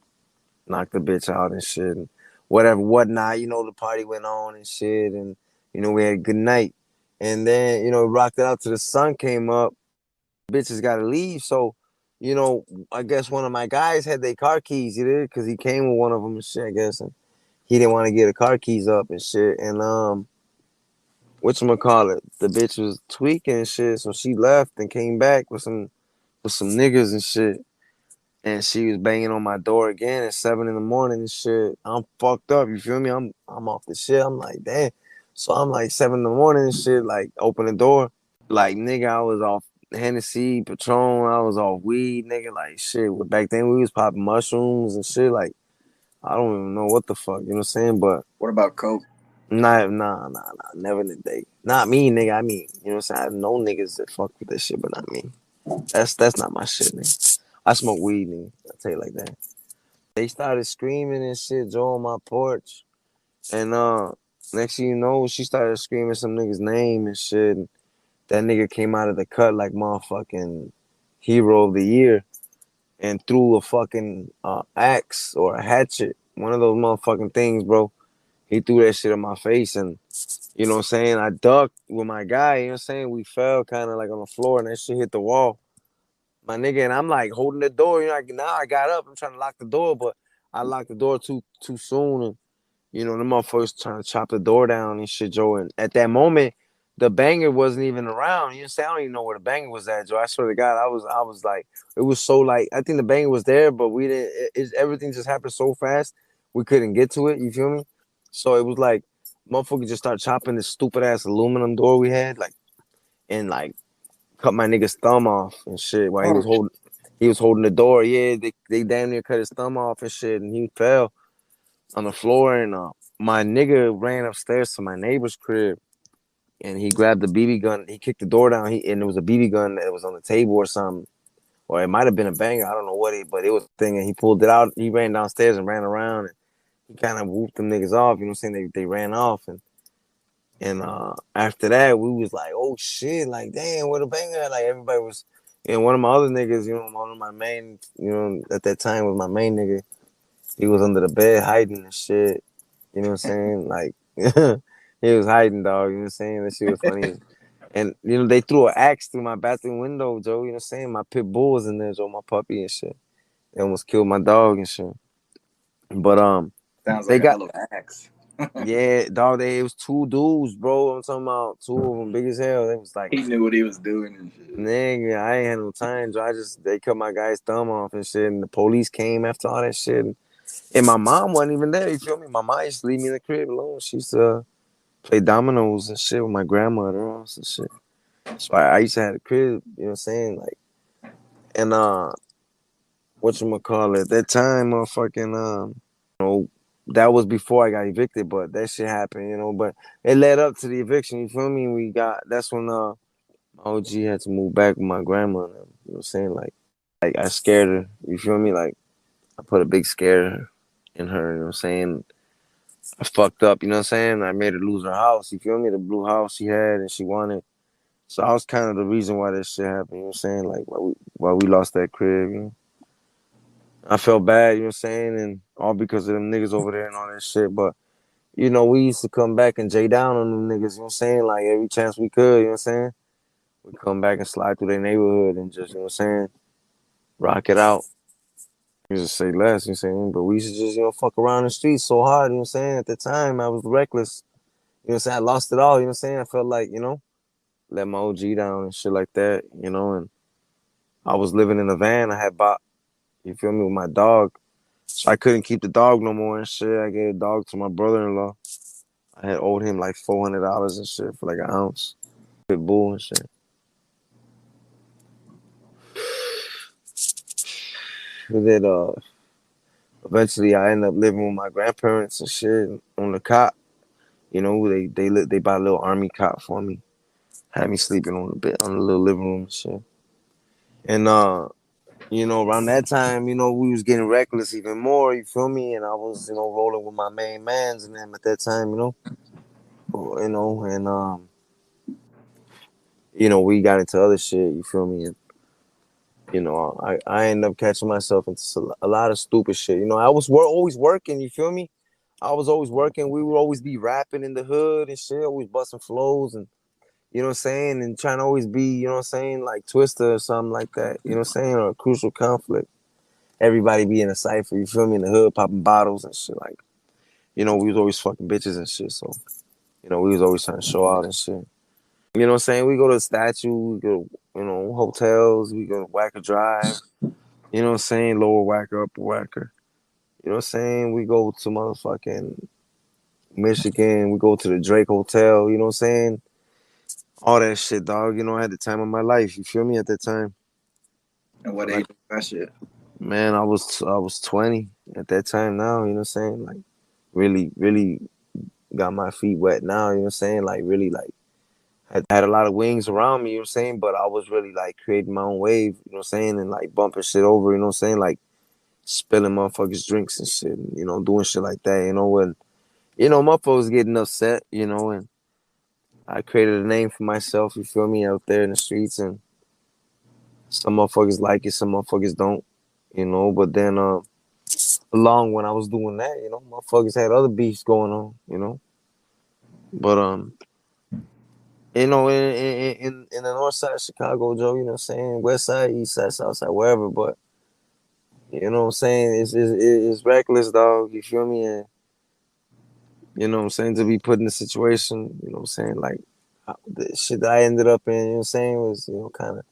knocked the bitch out and shit, and whatever, whatnot. The party went on and shit, and we had a good night, and then rocked it out till the sun came up. Bitches got to leave, so I guess one of my guys had their car keys, because he came with one of them and shit, I guess, and he didn't want to get the car keys up and shit, and whatchamacallit, the bitch was tweaking and shit, so she left and came back with some niggas and shit. And she was banging on my door again at 7 in the morning and shit. I'm fucked up, you feel me? I'm off the shit. I'm like, damn. So I'm like 7 in the morning and shit, like open the door. Like nigga, I was off Hennessy, Patron, I was off weed, nigga. Like shit. Back then we was popping mushrooms and shit. Like I don't even know what the fuck, you know what I'm saying? But What about coke? nah, never in the day. Not me, nigga. I mean, you know what I'm saying? I know niggas that fuck with that shit, but not me. That's not my shit, nigga. I smoke weed, nigga. I'll tell you like that. They started screaming and shit, Joe, on my porch. And next thing you know, she started screaming some nigga's name and shit. And that nigga came out of the cut like motherfucking hero of the year and threw a fucking axe or a hatchet. One of those motherfucking things, bro. He threw that shit in my face and you know what I'm saying? I ducked with my guy, you know what I'm saying? We fell kind of like on the floor and that shit hit the wall. My nigga, and I'm like holding the door. Now I got up. I'm trying to lock the door, but I locked the door too soon. And the motherfuckers trying to chop the door down and shit, Joe. And at that moment, the banger wasn't even around. You know what I'm saying? I don't even know where the banger was at, Joe. I swear to God, I was like, it was so like, I think the banger was there, but we didn't. Everything just happened so fast, we couldn't get to it. You feel me? So it was like, motherfuckers just start chopping this stupid ass aluminum door we had, like, and like cut my nigga's thumb off and shit while he was holding the door. Yeah, they damn near cut his thumb off and shit, and he fell on the floor. And my nigga ran upstairs to my neighbor's crib, and he grabbed the BB gun. He kicked the door down. And it was a BB gun that was on the table or something, or it might have been a banger. I don't know but it was a thing. And he pulled it out. He ran downstairs and ran around, and he kind of whooped them niggas off. You know what I'm saying? They ran off and after that, we was like, oh shit, like damn, what a banger! Like everybody was, one of my other niggas, one of my main, at that time was my main nigga. He was under the bed hiding and shit. You know what I'm saying? Like he was hiding, dog. You know what I'm saying? That shit was funny. And they threw an axe through my bathroom window, Joe. You know what I'm saying? My pit bull was in there, Joe, my puppy and shit. They almost killed my dog and shit. But Sounds they like a got hell of an axe. yeah, dog. It was two dudes, bro. I'm talking about two of them, big as hell. It was like, He knew what he was doing and shit. nigga, I ain't had no time. So they cut my guy's thumb off and shit, and the police came after all that shit. And my mom wasn't even there. You feel me? My mom used to leave me in the crib alone. She used to play dominoes and shit with my grandmother and shit. So I used to have a crib. You know what I'm saying? Like, and whatchamacallit, at that time, motherfucking that was before I got evicted, but that shit happened, But it led up to the eviction. You feel me? That's when my OG had to move back with my grandma. You know what I'm saying? Like I scared her. You feel me? Like I put a big scare in her. You know what I'm saying? I fucked up. You know what I'm saying? I made her lose her house. You feel me? The blue house she had and she wanted. So I was kind of the reason why this shit happened. You know what I'm saying? Like why we lost that crib. I felt bad. You know what I'm saying? And all because of them niggas over there and all that shit. But we used to come back and J down on them niggas. You know what I'm saying? Like every chance we could. You know what I'm saying? We come back and slide through their neighborhood and just, you know what I'm saying, rock it out. You just say less, you know what I'm saying? But we used to just, fuck around the streets so hard, you know what I'm saying? At the time, I was reckless. You know what I'm saying? I lost it all, you know what I'm saying? I felt like, let my OG down and shit like that, and I was living in a van. I had bought, you feel me, with my dog. So I couldn't keep the dog no more and shit. I gave the dog to my brother-in-law. I had owed him like $400 and shit for like an ounce. Pit bull and shit. Then eventually I ended up living with my grandparents and shit on the cot. They bought a little army cot for me. Had me sleeping on the little living room and shit. And around that time, we was getting reckless even more, you feel me? And I was, rolling with my main mans and them at that time, and we got into other shit. You feel me? And I ended up catching myself into a lot of stupid shit. I was always working. You feel me? I was always working. We would always be rapping in the hood and shit, always busting flows and what I'm saying, and trying to always be, what I'm saying, like Twister or something like that. You know what I'm saying, or a Crucial Conflict. Everybody be in a cipher. You feel me? In the hood, popping bottles and shit. Like, we was always fucking bitches and shit. So, we was always trying to show out and shit. You know what I'm saying? We go to the statue, we go, hotels, we go to Wacker Drive, you know what I'm saying? Lower Wacker, Upper Wacker. You know what I'm saying? We go to motherfucking Michigan, we go to the Drake Hotel, you know what I'm saying? All that shit, dog. I had the time of my life, you feel me, at that time. And what age was that shit? Man, I was 20 at that time now, you know what I'm saying? Like, really, really got my feet wet now, you know what I'm saying? Like, really, like, had a lot of wings around me, you know what I'm saying? But I was really like creating my own wave, you know what I'm saying? And like bumping shit over, you know what I'm saying? Like spilling motherfuckers drinks and shit, and, doing shit like that, when, motherfuckers getting upset, and I created a name for myself, you feel me, out there in the streets, and some motherfuckers like it, some motherfuckers don't, but then along when I was doing that, motherfuckers had other beefs going on, but in the north side of Chicago, Joe, you know what I'm saying? West side, east side, south side, wherever, but you know what I'm saying? It's reckless, dog. You feel me? And you know what I'm saying? To be put in a situation, you know what I'm saying? Like the shit that I ended up in, you know what I'm saying, was, kind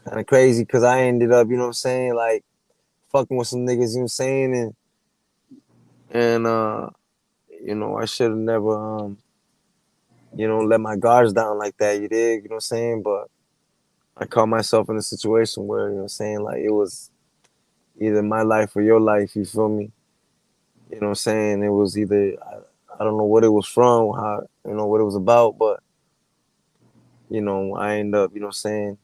of crazy because I ended up, you know what I'm saying, like fucking with some niggas, you know what I'm saying? And I should have never let my guards down like that, you dig? You know what I'm saying? But I caught myself in a situation where, you know what I'm saying, like it was either my life or your life, you feel me? You know what I'm saying? It was either, I don't know what it was from, how, what it was about, but, I end up, you know what I'm saying,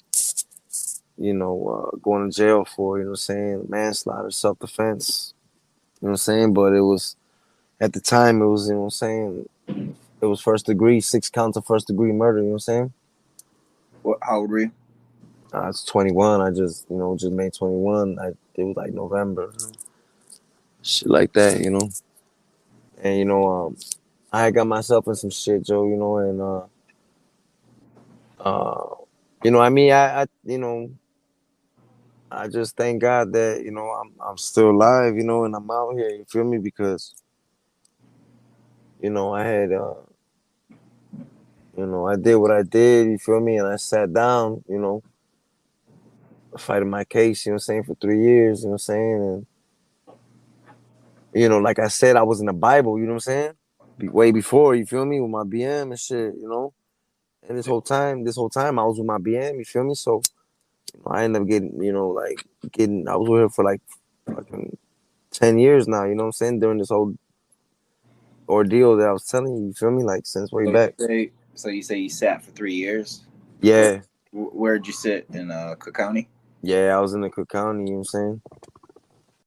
going to jail for, you know what I'm saying, manslaughter, self-defense, you know what I'm saying? But it was, at the time, it was, you know what I'm saying, it was first degree, 6 counts of first degree murder, you know what I'm saying? How old were you? I was 21. I just, just made 21. It was like November. Shit like that, And, I got myself in some shit, Joe, and, I mean, I just thank God that, I'm still alive, and I'm out here, you feel me? Because, I had, I did what I did, you feel me? And I sat down, fighting my case, you know what I'm saying, for 3 years, you know what I'm saying? And, like I said, I was in the Bible, you know what I'm saying? Way before, you feel me, with my BM and shit, And this whole time I was with my BM, you feel me? So I ended up getting, I was with her for like fucking 10 years now, you know what I'm saying? During this whole ordeal that I was telling you, you feel me? Like since way back. So you say you sat for 3 years? Yeah. Where'd you sit in Cook County? Yeah, I was in the Cook County, you know what I'm saying?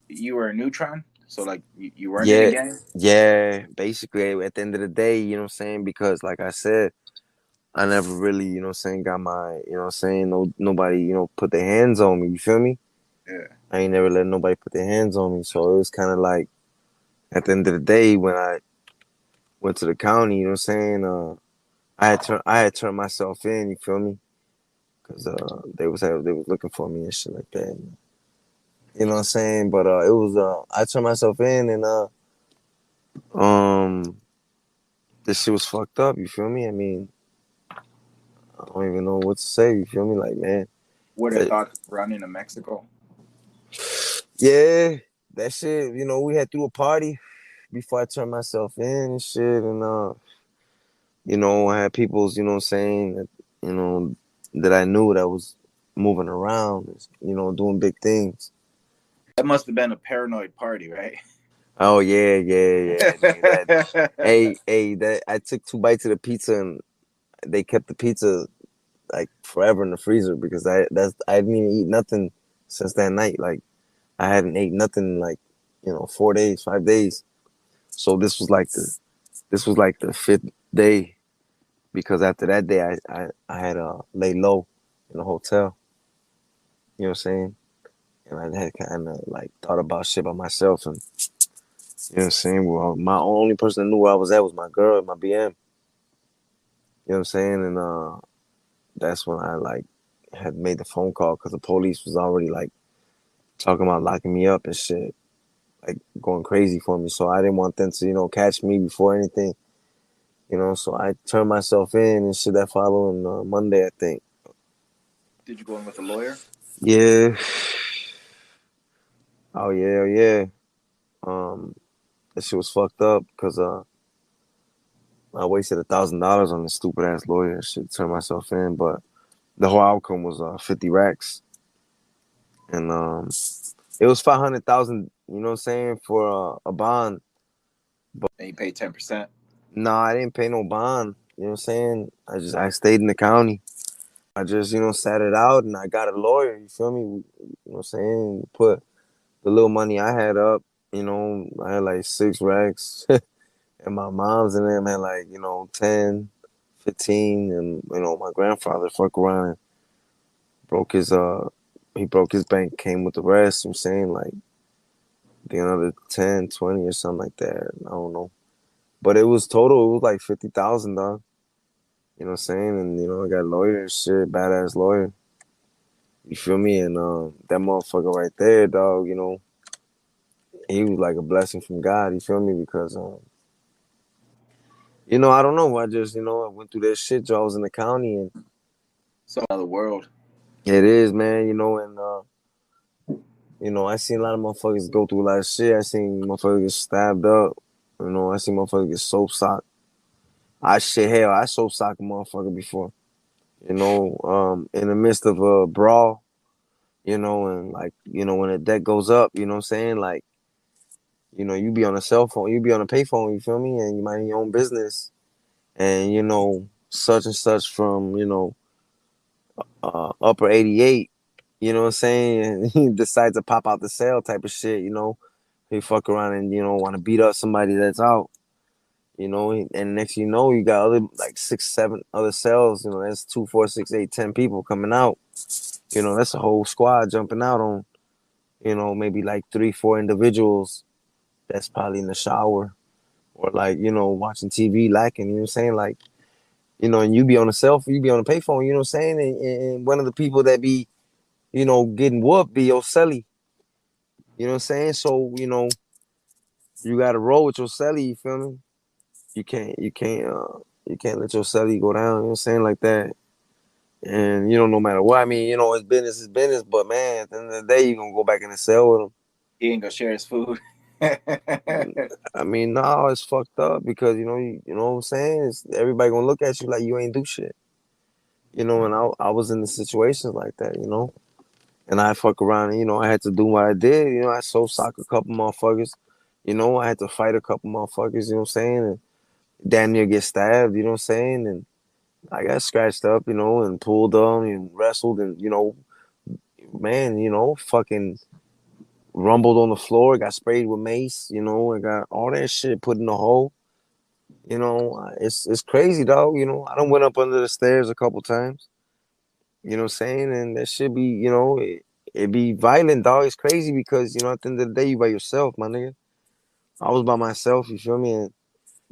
You were a neutron? So like you weren't in a gang? Yeah, basically at the end of the day, you know what I'm saying? Because like I said, I never really, you know what I'm saying, got my, you know what I'm saying, nobody, put their hands on me, you feel me? Yeah. I ain't never let nobody put their hands on me. So it was kind of like at the end of the day when I went to the county, you know what I'm saying, I had turned myself in, you feel me? Cause they was looking for me and shit like that. You know what I'm saying? But it was I turned myself in and this shit was fucked up, you feel me? I mean, I don't even know what to say, you feel me? Like, man. What are thoughts of running to Mexico? Yeah, that shit, we had threw a party before I turned myself in and shit, and I had people's, you know what I'm saying, that I knew that was moving around, doing big things. That must have been a paranoid party, right? Oh yeah. That I took 2 bites of the pizza and they kept the pizza like forever in the freezer because I didn't even eat nothing since that night. Like I hadn't ate nothing like 4 days, 5 days. So this was like the 5th day. because after that day, I had lay low in a hotel. You know what I'm saying? And I had kind of like thought about shit by myself, and you know what I'm saying. Well, my only person that knew where I was at was my girl, my BM. You know what I'm saying? And that's when I like had made the phone call because the police was already like talking about locking me up and shit, like going crazy for me. So I didn't want them to, catch me before anything. So I turned myself in and shit that following Monday, I think. Did you go in with a lawyer? Yeah. Oh yeah, oh yeah. Um, that shit was fucked up because I wasted $1,000 on this stupid ass lawyer. Shit, turned myself in, but the whole outcome was 50 racks, and it was 500,000. You know what I'm saying, for a bond. But And you paid 10%. no, I didn't pay no bond. You know what I'm saying? I stayed in the county. I just sat it out, and I got a lawyer. You feel me? You know what I'm saying? Put the little money I had up. I had like 6 racks, and my mom's and them had like 10, 15, and my grandfather fuck around and broke his he broke his bank, came with the rest. I'm saying, like, another 10, 20 or something like that. I don't know. But it was total, it was like 50,000, dog. You know what I'm saying? And I got a lawyer and shit, badass lawyer. You feel me? And that motherfucker right there, dog, he was like a blessing from God, you feel me? Because I don't know. I just, I went through that shit. I was in the county, and So another world. it is, man, and I seen a lot of motherfuckers go through a lot of shit. I seen motherfuckers get stabbed up. I seen motherfuckers get soap socked. I soap socked a motherfucker before. In the midst of a brawl, and like, when the deck goes up, you know what I'm saying? Like, you be on a cell phone, you be on a payphone, you feel me? And you mind your own business. And, such and such from, upper 88, you know what I'm saying? And he decides to pop out the cell type of shit, He fuck around and, want to beat up somebody that's out, and next you know, you got other like 6, 7 other cells, that's 2, 4, 6, 8, 10 people coming out. That's a whole squad jumping out on, maybe like 3, 4 individuals that's probably in the shower or like, watching TV lacking, you know what I'm saying? Like, and you be on a cell phone, you be on a payphone, you know what I'm saying? And one of the people that be, getting whooped be your celly. You know what I'm saying? So, you gotta roll with your celly, you feel me? You can't let your celly go down, you know what I'm saying, like that. And no matter what, I mean, it's business is business, but man, at the end of the day, you're gonna go back in the cell with them. He ain't gonna share his food. I mean, no, it's fucked up because you know what I'm saying? Everybody gonna look at you like you ain't do shit. And I was in the situations like that, and I fuck around and I had to do what I did. I sold sock a couple motherfuckers. I had to fight a couple motherfuckers, you know what I'm saying? And damn near get stabbed, you know what I'm saying? And I got scratched up, and pulled on and wrestled and, man, fucking rumbled on the floor, got sprayed with mace, I got all that shit put in the hole. It's crazy, dog. I done went up under the stairs a couple times. You know what I'm saying? And that should be, it be violent, dog. It's crazy because, at the end of the day, you by yourself, my nigga. I was by myself, you feel me? And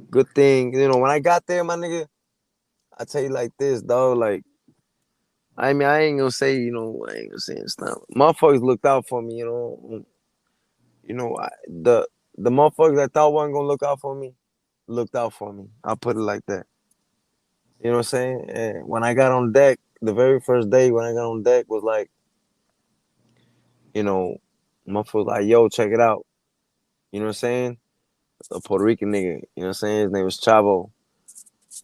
good thing, when I got there, my nigga, I tell you like this, dog, like, I mean, I ain't gonna say, I ain't gonna say it's not. Motherfuckers looked out for me, the motherfuckers I thought wasn't gonna look out for me, looked out for me. I'll put it like that. You know what I'm saying? And when I got on deck, the very first day when I got on deck was like, motherfuckers like, yo, check it out. You know what I'm saying? A Puerto Rican nigga. You know what I'm saying? His name was Chavo.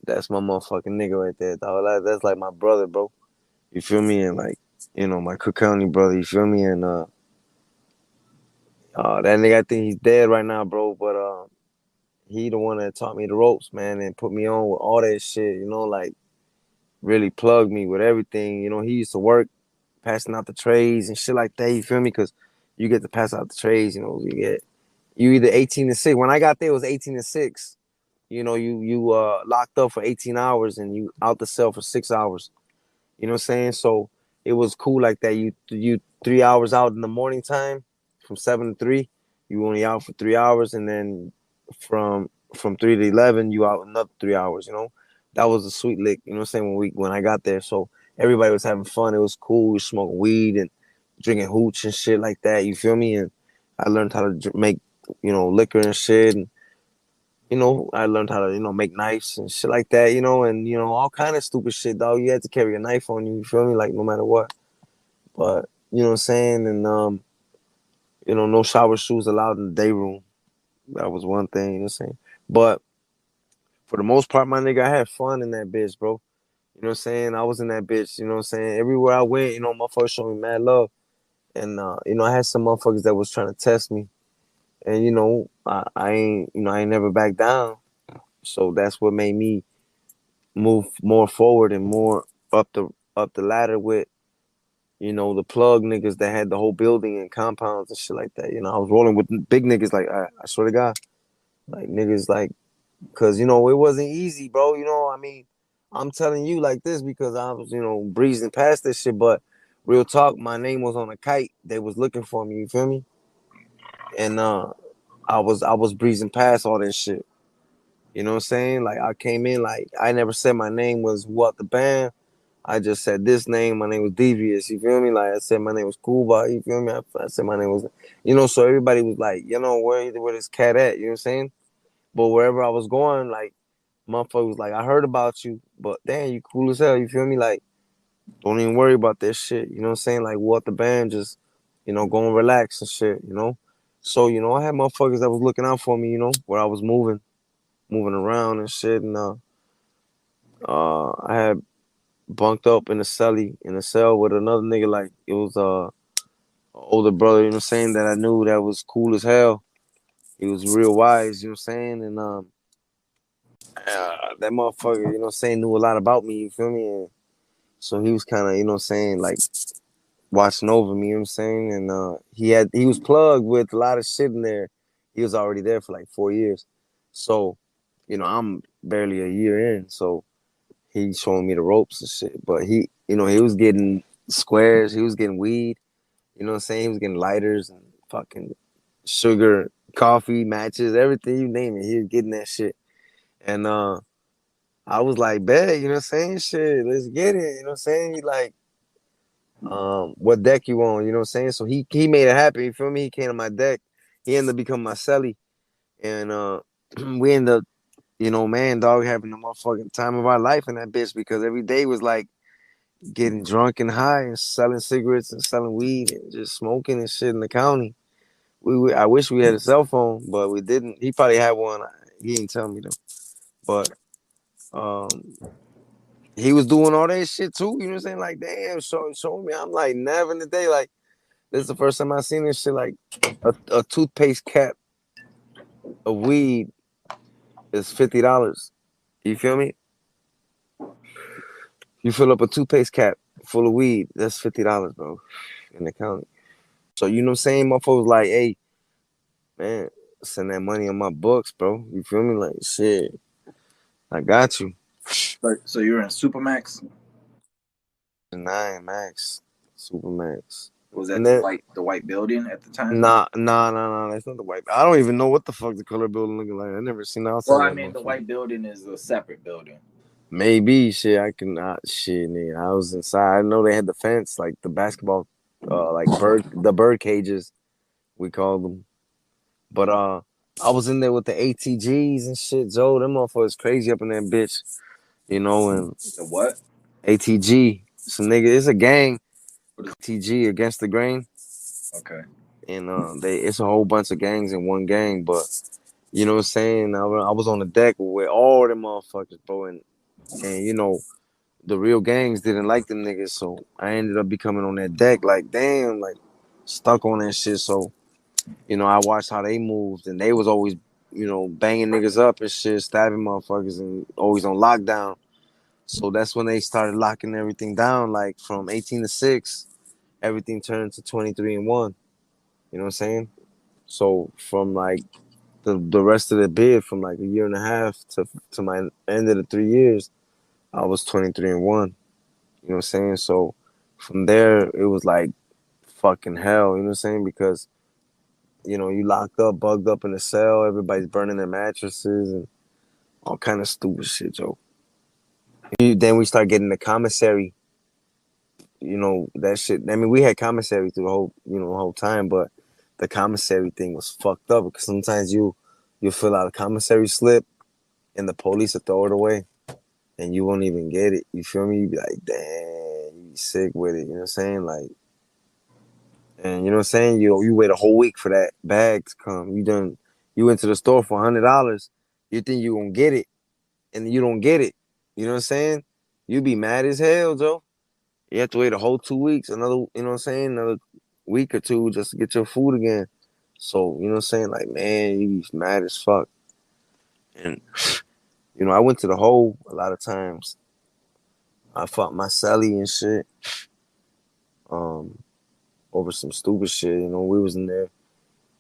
That's my motherfucking nigga right there, dog. That's like my brother, bro. You feel me? And like, my Cook County brother. You feel me? And that nigga, I think he's dead right now, bro. But he the one that taught me the ropes, man, and put me on with all that shit. Like really plugged me with everything. He used to work passing out the trays and shit like that. You feel me? Because you get to pass out the trays. You either 18 to 6. When I got there, it was 18 to 6. you locked up for 18 hours and you out the cell for 6 hours. You know what I'm saying? So it was cool like that. You 3 hours out in the morning time from 7 to 3. You only out for 3 hours, and then from 3 to 11, you out another 3 hours. That was a sweet lick. You know what I'm saying? When I got there, so everybody was having fun. It was cool. We were smoking weed and drinking hooch and shit like that. You feel me? And I learned how to make liquor and shit. And I learned how to, make knives and shit like that, and all kind of stupid shit, dog. You had to carry a knife on you, you feel me? Like no matter what. But you know what I'm saying? And no shower shoes allowed in the day room. That was one thing, you know what I'm saying? But for the most part, my nigga, I had fun in that bitch, bro. You know what I'm saying? I was in that bitch, you know what I'm saying? Everywhere I went, motherfuckers showed me mad love. And I had some motherfuckers that was trying to test me. And I ain't never back down. So that's what made me move more forward and more up the ladder with the plug niggas that had the whole building and compounds and shit like that. I was rolling with big niggas, like I swear to God, like niggas, like, cause it wasn't easy, bro. I mean, I'm telling you like this because I was breezing past this shit, but real talk, my name was on a kite. They was looking for me, you feel me? And I was breezing past all this shit. You know what I'm saying? Like I came in, like I never said my name was what the band. I just said this name. My name was Devious. You feel me? Like I said my name was Cuba. You feel me? I said my name was, so everybody was like, where this cat at? You know what I'm saying? But wherever I was going, like motherfucker was like, I heard about you, but damn, you cool as hell. You feel me? Like don't even worry about that shit. You know what I'm saying? Like what the band, just go and relax and shit. So I had motherfuckers that was looking out for me. Where I was moving around and shit, and I had bunked up in a cell with another nigga. Like it was older brother, you know what I'm saying, that I knew that was cool as hell. He was real wise, you know what I'm saying, and that motherfucker, you know what I'm saying, knew a lot about me, you feel me? And so he was kind of, you know what I'm saying, like watching over me, you know what I'm saying, and he was plugged with a lot of shit in there. He was already there for like 4 years, so I'm barely a year in, so he showing me the ropes and shit. But he was getting squares, he was getting weed, you know what I'm saying? He was getting lighters and fucking sugar, coffee, matches, everything you name it. He was getting that shit. And I was like, bet, you know what I'm saying? Shit, let's get it. You know what I'm saying? He like, what deck you on? You know what I'm saying? So he made it happen, you feel me? He came to my deck. He ended up becoming my celly. And we ended up, man, dog, having the motherfucking time of our life in that bitch, because every day was like getting drunk and high and selling cigarettes and selling weed and just smoking and shit in the county. I wish we had a cell phone, but we didn't. He probably had one. He didn't tell me though. But um, he was doing all that shit too. You know what I'm saying? Like, damn, show me. I'm like, never in the day. Like, this is the first time I seen this shit. Like, a toothpaste cap of weed is $50. You feel me? You fill up a toothpaste cap full of weed, that's $50, bro, in the county. So you know what I'm saying? Motherfuckers like, hey, man, send that money on my books, bro. You feel me? Like, shit, I got you. So you're in Supermax? 9 Max, Supermax. Was that And the then, white building at the time? nah, that's not the white. I don't even know what the fuck the color building looking like. I never seen the outside Well, of I that mean, the motherfucker. white building is a separate building. Maybe shit. I can not shit, nigga. I was inside. I know they had the fence, like the basketball, like the bird cages, we called them. But I was in there with the ATGs and shit, Joe. Them motherfuckers crazy up in that bitch, and The what? ATG. Some nigga, it's a gang. What is? ATG, Against the Grain. Okay. And it's a whole bunch of gangs in one gang, but you know what I'm saying? I was on the deck with all them motherfuckers, bro, and the real gangs didn't like them niggas, so I ended up becoming on that deck, like damn, like stuck on that shit. So I watched how they moved, and they was always, banging niggas up and shit, stabbing motherfuckers, and always on lockdown. So that's when they started locking everything down. Like from 18 to 6, everything turned to 23 and 1. You know what I'm saying? So from like the rest of the bid from like a year and a half to my end of the 3 years, I was 23-1. You know what I'm saying? So from there, it was like fucking hell. You know what I'm saying? Because you locked up, bugged up in a cell. Everybody's burning their mattresses and all kind of stupid shit, Joe. Then we start getting the commissary. That shit. I mean, we had commissary through the whole time, but the commissary thing was fucked up because sometimes you fill out a commissary slip and the police will throw it away and you won't even get it. You feel me? You be like, damn, you be sick with it. You know what I'm saying? Like, and you know what I'm saying? You wait a whole week for that bag to come. You went to the store for $100. You think you gonna get it, and you don't get it. You know what I'm saying? You be mad as hell, Joe. You have to wait a whole 2 weeks, another week or two just to get your food again. So, you know what I'm saying? Like, man, you be mad as fuck. And, I went to the hole a lot of times. I fought my celly and shit. Over some stupid shit. We was in there.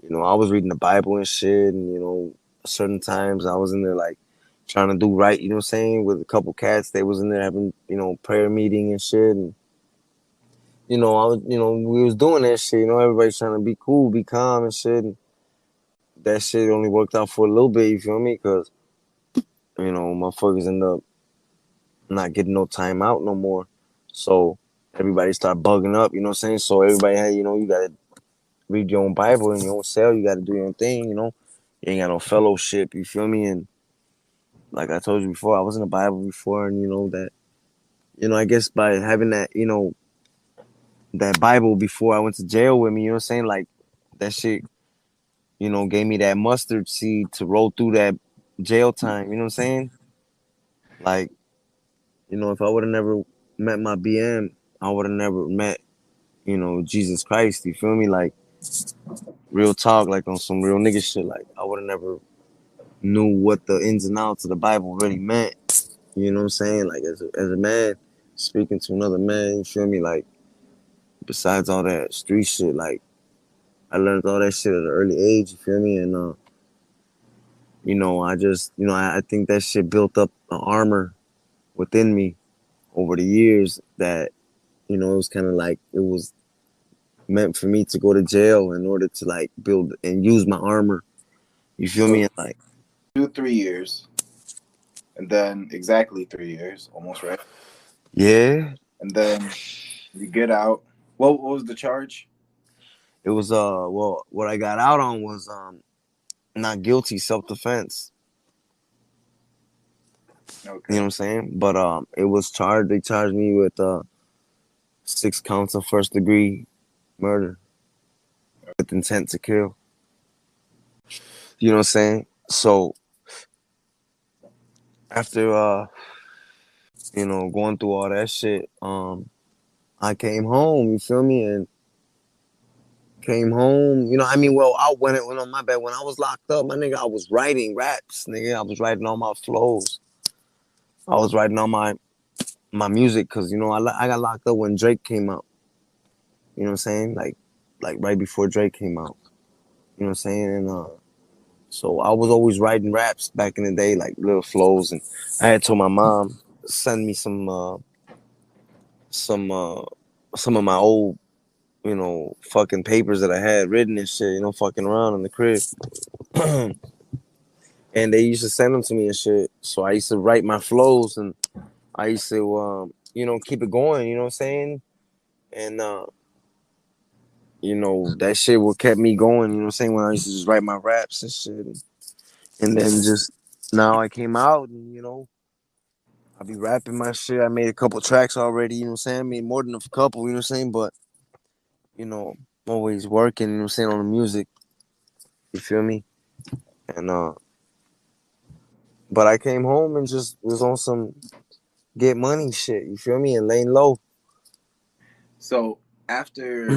I was reading the Bible and shit. And, certain times I was in there, like, trying to do right, you know what I'm saying? With a couple cats, they was in there having, prayer meeting and shit. And, we was doing that shit. Everybody's trying to be cool, be calm and shit. And that shit only worked out for a little bit, you feel me? Because, motherfuckers end up not getting no time out no more. So everybody start bugging up, you know what I'm saying? So everybody had, you got to read your own Bible in your own cell. You got to do your own thing, You ain't got no fellowship, you feel me? And like I told you before, I was in the Bible before, and that, I guess by having that, that Bible before I went to jail with me, you know what I'm saying? Like that shit, gave me that mustard seed to roll through that jail time, you know what I'm saying? Like, if I would have never met my BM, I would have never met, Jesus Christ, you feel me? Like, real talk, like on some real nigga shit, like I would have never knew what the ins and outs of the Bible really meant. You know what I'm saying? Like as a man speaking to another man, you feel me? Like besides all that street shit, like I learned all that shit at an early age, you feel me? And I just I think that shit built up an armor within me over the years that, it was kinda like it was meant for me to go to jail in order to like build and use my armor. You feel me? And like 2-3 years. And then exactly 3 years, almost right. yeah. And then you get out. What was the charge? It was well, what I got out on was not guilty, self-defense. Okay. You know what I'm saying? But it was they charged me with 6 counts of first-degree murder with intent to kill. You know what I'm saying? So after going through all that shit, I came home, you feel me? And came home, well, when I was locked up, my nigga, I was writing raps, nigga. I was writing all my flows. I was writing all my music because, I got locked up when Drake came out. You know what I'm saying? Like right before Drake came out. You know what I'm saying? And so I was always writing raps back in the day, like little flows. And I had told my mom, send me some of my old, fucking papers that I had written and shit, fucking around in the crib. And they used to send them to me and shit. So I used to write my flows and I used to, keep it going, you know what I'm saying? And, that shit what kept me going, you know what I'm saying? When I used to just write my raps and shit. And then just now I came out and, I be rapping my shit. I made a couple tracks already, you know what I'm saying? I made more than a couple, you know what I'm saying? But, always working, you know what I'm saying, on the music. You feel me? And, but I came home and just was on some get money shit, you feel me? And laying low. So after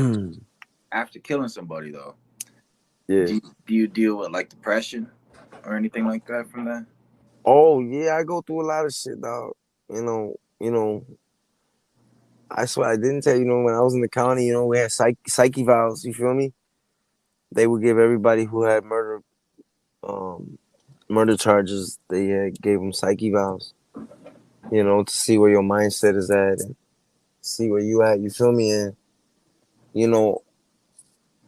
killing somebody though, Yeah. do you deal with like depression or anything like that from that? Oh yeah, I go through a lot of shit, dog. I swear I didn't tell you, when I was in the county, we had psyche valves, you feel me? They would give everybody who had murder murder charges. They gave him psyche valves, to see where your mindset is at and see where you at. You feel me? And you know,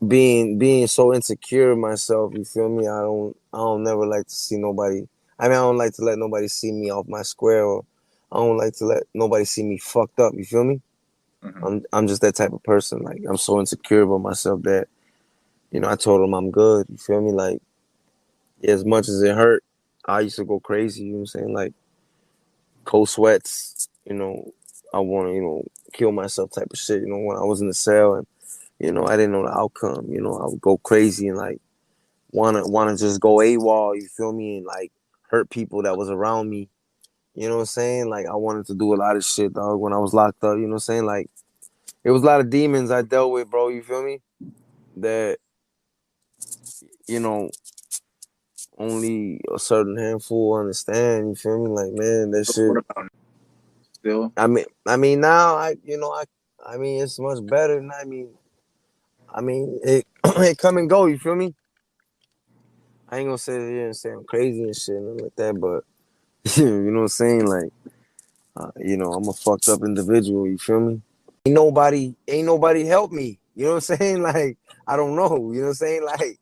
being so insecure of myself. You feel me? I don't never like to see nobody. I mean, I don't like to let nobody see me off my square, or I don't like to let nobody see me fucked up. You feel me? Mm-hmm. I'm just that type of person. Like I'm so insecure about myself that I told him I'm good. You feel me? Like as much as it hurt, I used to go crazy. You know what I'm saying? Like cold sweats. I want to kill myself type of shit. When I was in the cell and I didn't know the outcome. I would go crazy and like wanna just go AWOL. You feel me? And like hurt people that was around me. You know what I'm saying? Like I wanted to do a lot of shit, dog. When I was locked up, you know what I'm saying? Like it was a lot of demons I dealt with, bro. You feel me? That you know only a certain handful understand. You feel me? Like man, that shit. What about still? I mean now I mean it's much better. And I mean it it come and go. You feel me? I ain't gonna sit here and say I'm crazy and shit and like that, but you know what I'm saying? Like I'm a fucked up individual. You feel me? Ain't nobody help me. You know what I'm saying? Like I don't know. You know what I'm saying? Like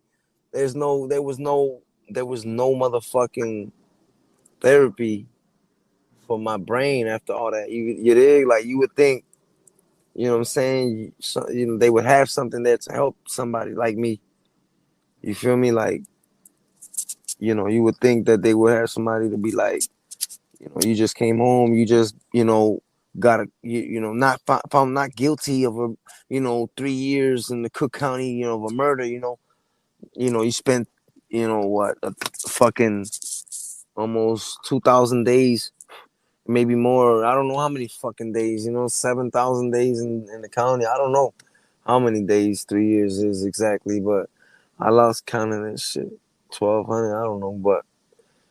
there was no motherfucking therapy for my brain after all that. You dig? Like you would think, you know what I'm saying? They would have something there to help somebody like me. You feel me? Like you would think that they would have somebody to be like, you just came home, you just got not found not guilty of a 3 years in the Cook County of a murder. You spent what a fucking almost 2,000 days, maybe more. I don't know how many fucking days, 7,000 days in the county. I don't know how many days 3 years is exactly, but I lost count of that shit. 1,200, I don't know, but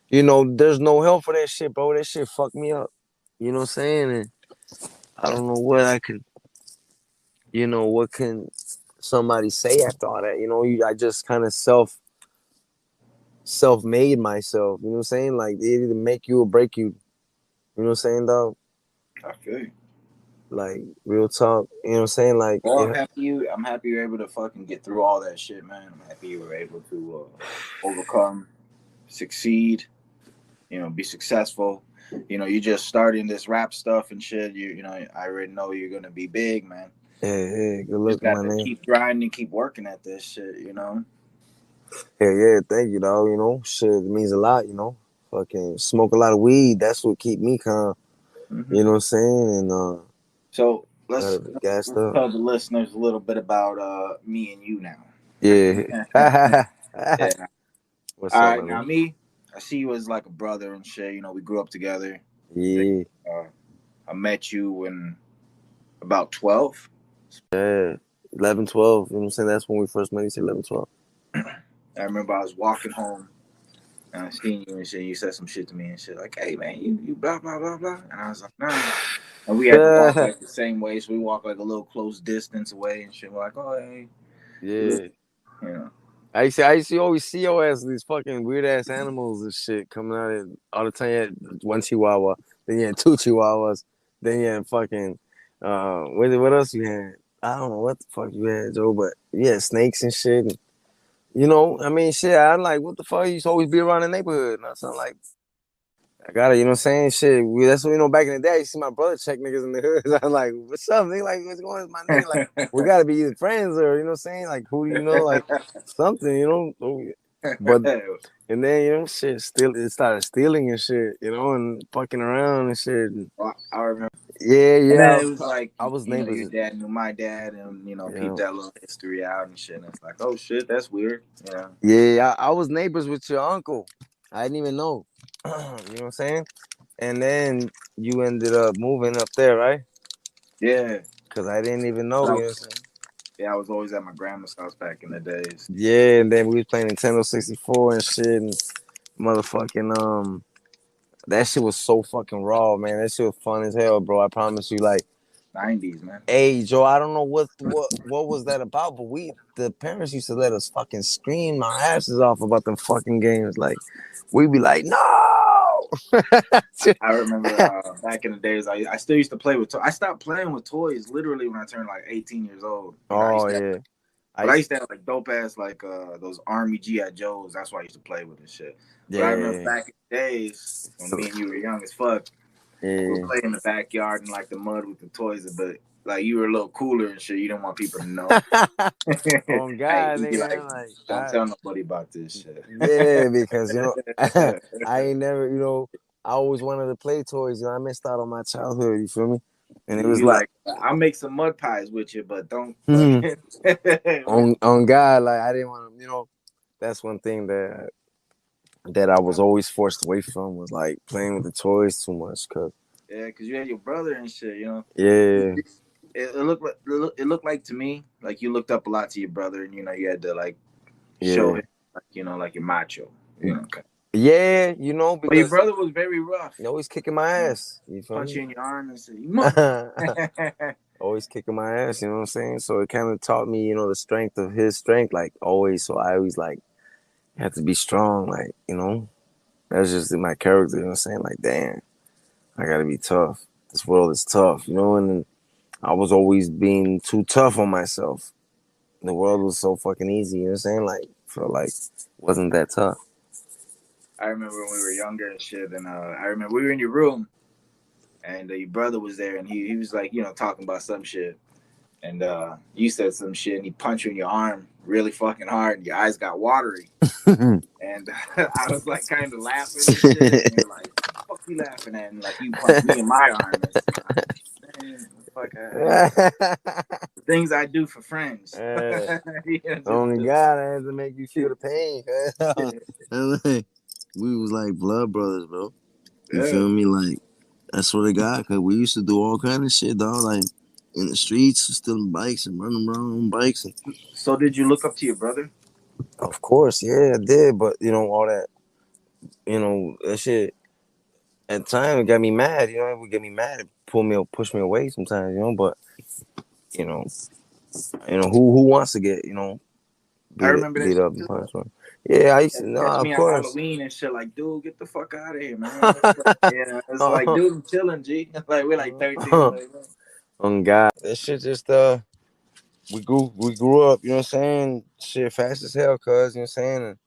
there's no help for that shit, bro. That shit fucked me up. You know what I'm saying? And I don't know what I could, what can somebody say after all that? I just kind of self-made myself. You know what I'm saying? Like it either make you or break you. You know what I'm saying, dog? I feel you. Like real talk. You know what I'm saying? Like Well, I'm happy you're able to fucking get through all that shit, man. I'm happy you were able to overcome, succeed, be successful. You just starting this rap stuff and shit. I already know you're gonna be big, man. yeah, good Just looking, got my to name. keep grinding, keep working at this shit. Yeah, thank you, dog. Shit, it means a lot. Fucking smoke a lot of weed. That's what keep me calm. Mm-hmm. You know what I'm saying? And So let's, gotta be let's gassed let's up. tell the listeners a little bit about me and you now. Yeah. Yeah. What's All up, right. my Now man? me, I see you as like a brother and shit. We grew up together. Yeah. Uh, I met you when about 12. Yeah. 11, 12. You know what I'm saying? That's when we first met. You said 11, 12. I remember I was walking home and I seen you and shit. You said some shit to me and shit like, "Hey man, you blah blah blah blah." And I was like, "Nah." And we had to walk like the same way, so we walked like a little close distance away and shit. We're like, "Oh hey," Yeah. you know. I used to always see your ass these fucking weird ass animals and shit coming out of all the time. You had one chihuahua, then you had two chihuahuas, then you had fucking what else you had? I don't know what the fuck you had, Joe, but you had snakes and shit. And, I mean shit, I'm like, what the fuck? You used to always be around the neighborhood. And I sound like I got it, you know what I'm saying? Shit, that's what back in the day, you see my brother check niggas in the hood. I'm like, what's up, nigga? Like, what's going on? My nigga, like, we gotta be either friends or, you know what I'm saying? Like, who do you know? Like, something, But, and then, shit, it started stealing and shit, and fucking around and shit. I remember. And Yeah. then it was like, I was neighbors. your dad knew my dad, and Yeah. peep that little history out and shit. And it's like, oh shit, that's weird. Yeah, I was neighbors with your uncle. I didn't even know. You know what I'm saying? And then you ended up moving up there, right? Yeah. Because I didn't even know, you know what I'm saying? Yeah, I was always at my grandma's house back in the days. Yeah, and then we was playing Nintendo 64 and shit, and motherfucking that shit was so fucking raw, man. That shit was fun as hell, bro. I promise you, like 90s, man. Hey, Joe, I don't know what was that about, but the parents used to let us fucking scream our asses off about them fucking games. Like, we'd be like, no. I remember back in the days, I still used to play with toys. I stopped playing with toys literally when I turned like 18 years old. You know, Oh yeah, I used to have like dope ass like those Army G.I. Joes. That's why I used to play with and shit. But I remember yeah, back in the days when me and you were young as fuck, we yeah. would play in the backyard in like the mud with the toys, but like you were a little cooler and shit. You didn't want people to know. Oh Hey, God, you'd be nigga, like, I'm like, don't tell nobody about this shit. yeah, because I ain't never, I always wanted to play toys. I missed out on my childhood. You feel me? And it was You like, like, I'll make some mud pies with you, but don't hmm, fucking. on God, like I didn't want to. That's one thing that I was always forced away from was like playing with the toys too much. Cause Yeah, because you had your brother and shit, you know. yeah, It looked like to me like you looked up a lot to your brother, and you know you had to like show yeah, him like like you're macho, you know. yeah, But your because brother was very rough. you always kicking my You know, ass. You feel punch me? you in your arm and say, "You motherfucker." Always kicking my ass. You know what I'm saying? So it kind of taught me, the strength of his strength, like always. So I always like had to be strong, like that's just in my character. You know what I'm saying? Like, damn, I gotta be tough. This world is tough, and I was always being too tough on myself. The world was so fucking easy, you know what I'm saying? Like, felt like wasn't that tough. I remember when we were younger and shit, and I remember we were in your room, and your brother was there, and he was like, talking about some shit. And you said some shit, and he punched you in your arm really fucking hard, and your eyes got watery. And I was like, kind of laughing and shit. And you're like, "Fuck you laughing at?" And like, you punched me in my arm. And man, fuck, the things I do for friends. Oh God, I had to make you feel the pain. We was like blood brothers, bro. You Yeah. feel me? Like, I swear to God, cause we used to do all kind of shit, dog. Like in the streets, stealing bikes and running around on bikes. And, So did you look up to your brother? of course, yeah, I did. But all that, that shit. At the time, it got me mad. It would get me mad. It push me away sometimes. But you know, who wants to get I remember that beat shit up and too. punched? Yeah, I used to. No, Catch of me on course. Halloween and shit. Like, dude, get the fuck out of here, man. Yeah, it's like, dude, I'm chilling, G. Like, we're like 13. Like, On God, that shit just we grew up. You know what I'm saying? Shit, fast as hell, cuz. You know what I'm saying? And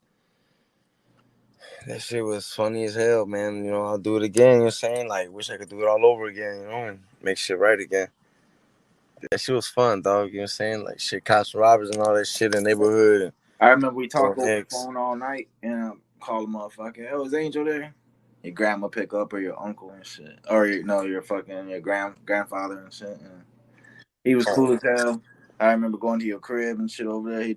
that shit was funny as hell, man. I'll do it again. You know what I'm saying? Like, wish I could do it all over again. And make shit right again. That shit was fun, dog. You know what I'm saying? Like, shit, cops and robbers and all that shit in the neighborhood. I remember we talked Throwing over the eggs. phone all night and call a motherfucker. Oh, is Angel there? Your grandma pick up or your uncle and shit, or your fucking your grandfather and shit. And he was cool as hell. I remember going to your crib and shit over there.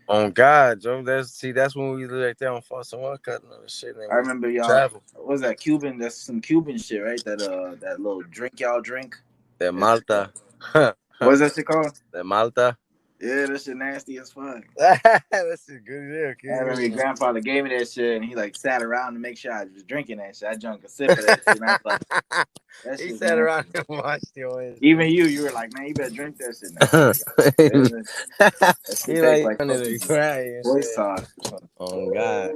On God, Joe. That's when we lived right there on Foster One Cut and all that shit. And I we remember y'all. traveled. What was that Cuban? That's some Cuban shit, right? That little drink y'all drink. That Malta. What's that shit called? That Malta. Yeah, that shit nasty as fuck. That's a good I remember your kid. grandfather gave me that shit, and he like sat around to make sure I was drinking that shit. I drank a sip of that shit, and I was like, "That He shit's sat around nasty." and watched your ass. Even you were like, "Man, you better drink that shit now." That shit He tastes like like wanted fucking to cry and soy shit. sauce, On God.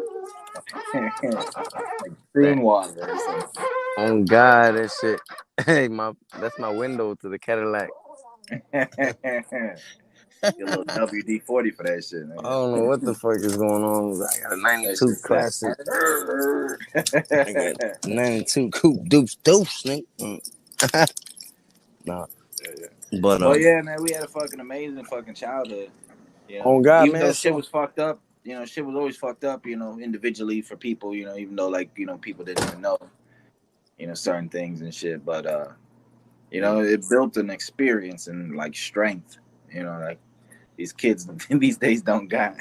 like prune water or something. On God, that shit. Hey, that's my window to the Cadillac. Get a little WD-40 for that shit, I man. don't know what the fuck is going on. I got a That 92 shit said. classic. I got 92 coupe deuce, nigga. Nah, but Well, yeah, man, we had a fucking amazing fucking childhood. on God, Even man. though shit So was fucked up, shit was always fucked up, individually for people, even though like, people didn't even know, certain things and shit. But it built an experience and like strength, like these kids these days don't got.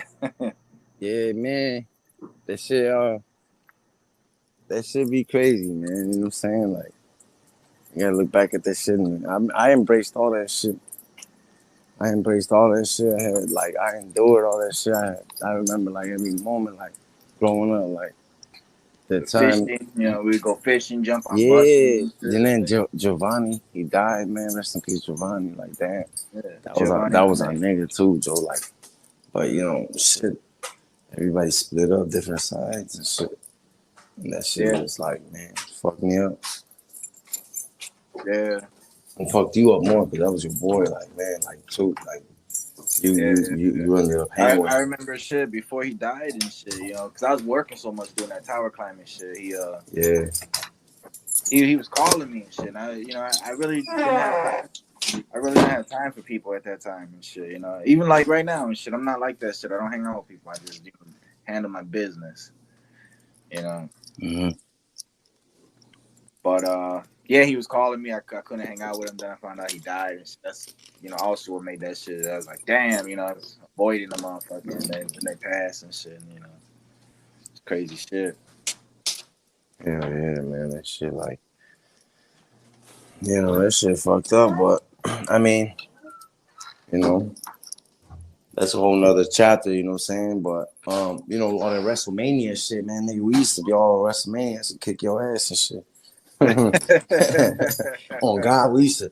yeah, man, that shit be crazy, man. You know what I'm saying? Like, you gotta look back at that shit, and I embraced all that shit. I embraced all that shit. I endured all that shit. I remember like every moment, like growing up, like The time, fishing. You know, we'd go fishing, jump on buses. yeah. And Then shit. Giovanni, he died, man. Rest in peace, Giovanni. Like that. Yeah, That Giovanni, was my our name. nigga too, Joe. Like, but you know, shit. Everybody split up different sides and shit. And that shit Yeah, was like, man, fucked me up. yeah, And fucked you up more because that was your boy. Like, man, like too. Like yeah. you ended up hanging with I him. remember shit before he died and shit. You know, because I was working so much doing that tower climbing shit. Yeah. He was calling me and shit. And I really didn't have time. I really didn't have time for people at that time and shit. You know, even like right now and shit. I'm not like that shit. I don't hang out with people. I just handle my business. You know. Mm-hmm. But yeah, he was calling me. I couldn't hang out with him. Then I found out he died. And that's also what made that shit. I was like, damn, I was avoiding the motherfucker, and then they passed and shit. And, it's crazy shit. Yeah, man. That shit like, that shit fucked up. But I mean, you know, that's a whole nother chapter, you know what I'm saying? But all the WrestleMania shit, man, nigga, we used to be all WrestleMania, used to kick your ass and shit. Oh God, we used to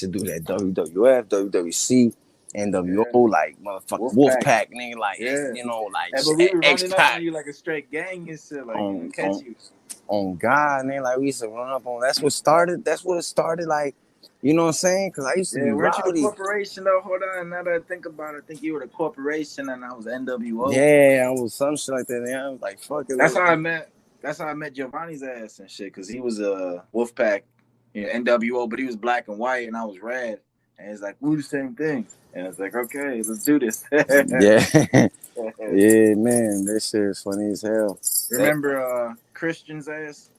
do that WWF, WWC, NWO, Yeah, like motherfucking Wolfpack. Wolfpack, nigga, like Yeah, like but we were X running up on Pac you like a straight gang and shit, like on catch you. on God, man, like we used to run up on. That's what it started, like, you know what I'm saying? Because I used to Yeah, be weren't you the rowdy. corporation though? Hold on, now that I think about it, I think you were the corporation and I was NWO. Yeah, I was some shit like that. And I was like, fuck it. That's how I met. That's how I met Giovanni's ass and shit, because he was a Wolfpack, NWO, but he was black and white, and I was red, and it's like we're the same thing, and it's like okay, let's do this. Yeah, yeah, man, that shit is funny as hell. Remember Christian's ass?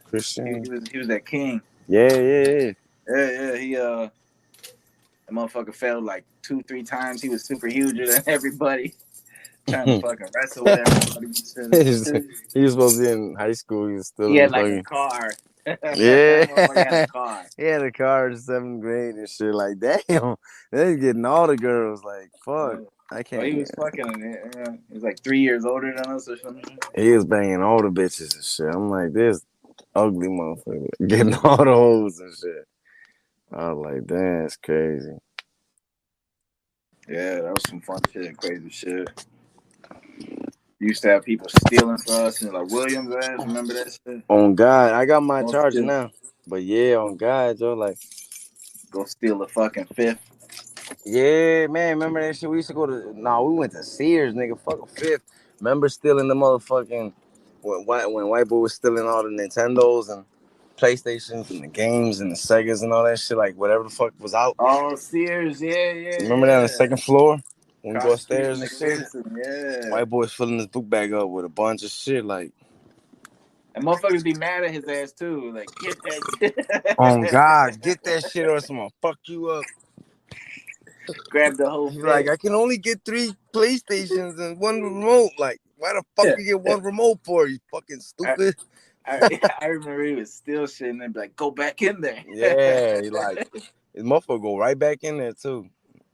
Christian, He was that king. yeah. Yeah. The motherfucker failed like 2-3 times. He was super huger than everybody, trying to fucking wrestle with everybody. He was supposed to be in high school. He was still He in had like a fucking car. yeah. That motherfucker had a car. He had a car in 7th grade and shit. Like damn, they getting all the girls. Like fuck, I Oh, can't. he was fucking. He was like 3 years older than us or something. He was banging all the bitches and shit. I'm like this ugly motherfucker getting all the hoes and shit. I was like, damn, it's crazy. Yeah, that was some fun shit, crazy shit. Used to have people stealing for us and like Williams ass. Remember that shit? On God, I got my Go charger steal, now. But yeah, on God, Joe, like, go steal the fucking fifth. yeah, man. Remember that shit? We used to go to. Nah, we went to Sears, nigga. Fuck a fifth. Remember stealing the motherfucking when white boy was stealing all the Nintendos and PlayStations and the games and the Segas and all that shit, like whatever the fuck was out. Oh, Sears, Remember that on the second floor when we Across go the street upstairs from and shit. McPherson, yeah. White boy's filling his book bag up with a bunch of shit, like. And motherfuckers be mad at his ass too. Like, get that shit. Oh God, get that shit or someone fuck you up. Grab the whole He's like, fit. I can only get 3 PlayStations and 1 remote. Like, why the fuck you get 1 remote for? You fucking stupid. I remember he was still shit and then be like, go back in there. Yeah, he like his motherfucker go right back in there too.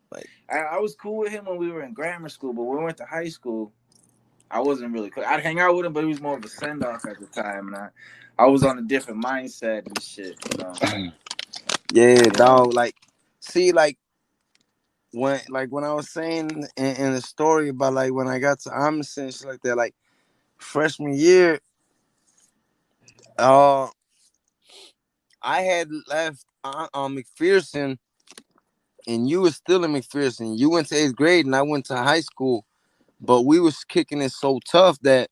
Like I was cool with him when we were in grammar school, but when we went to high school, I wasn't really cool. I'd hang out with him, but he was more of a send off at the time, and I was on a different mindset and shit, Yeah, dog. Like, see, like when I was saying in the story about like when I got to Amundsen and shit like that, like freshman year, I had left McPherson, and you were still in McPherson. You went to 8th grade, and I went to high school. But we was kicking it so tough that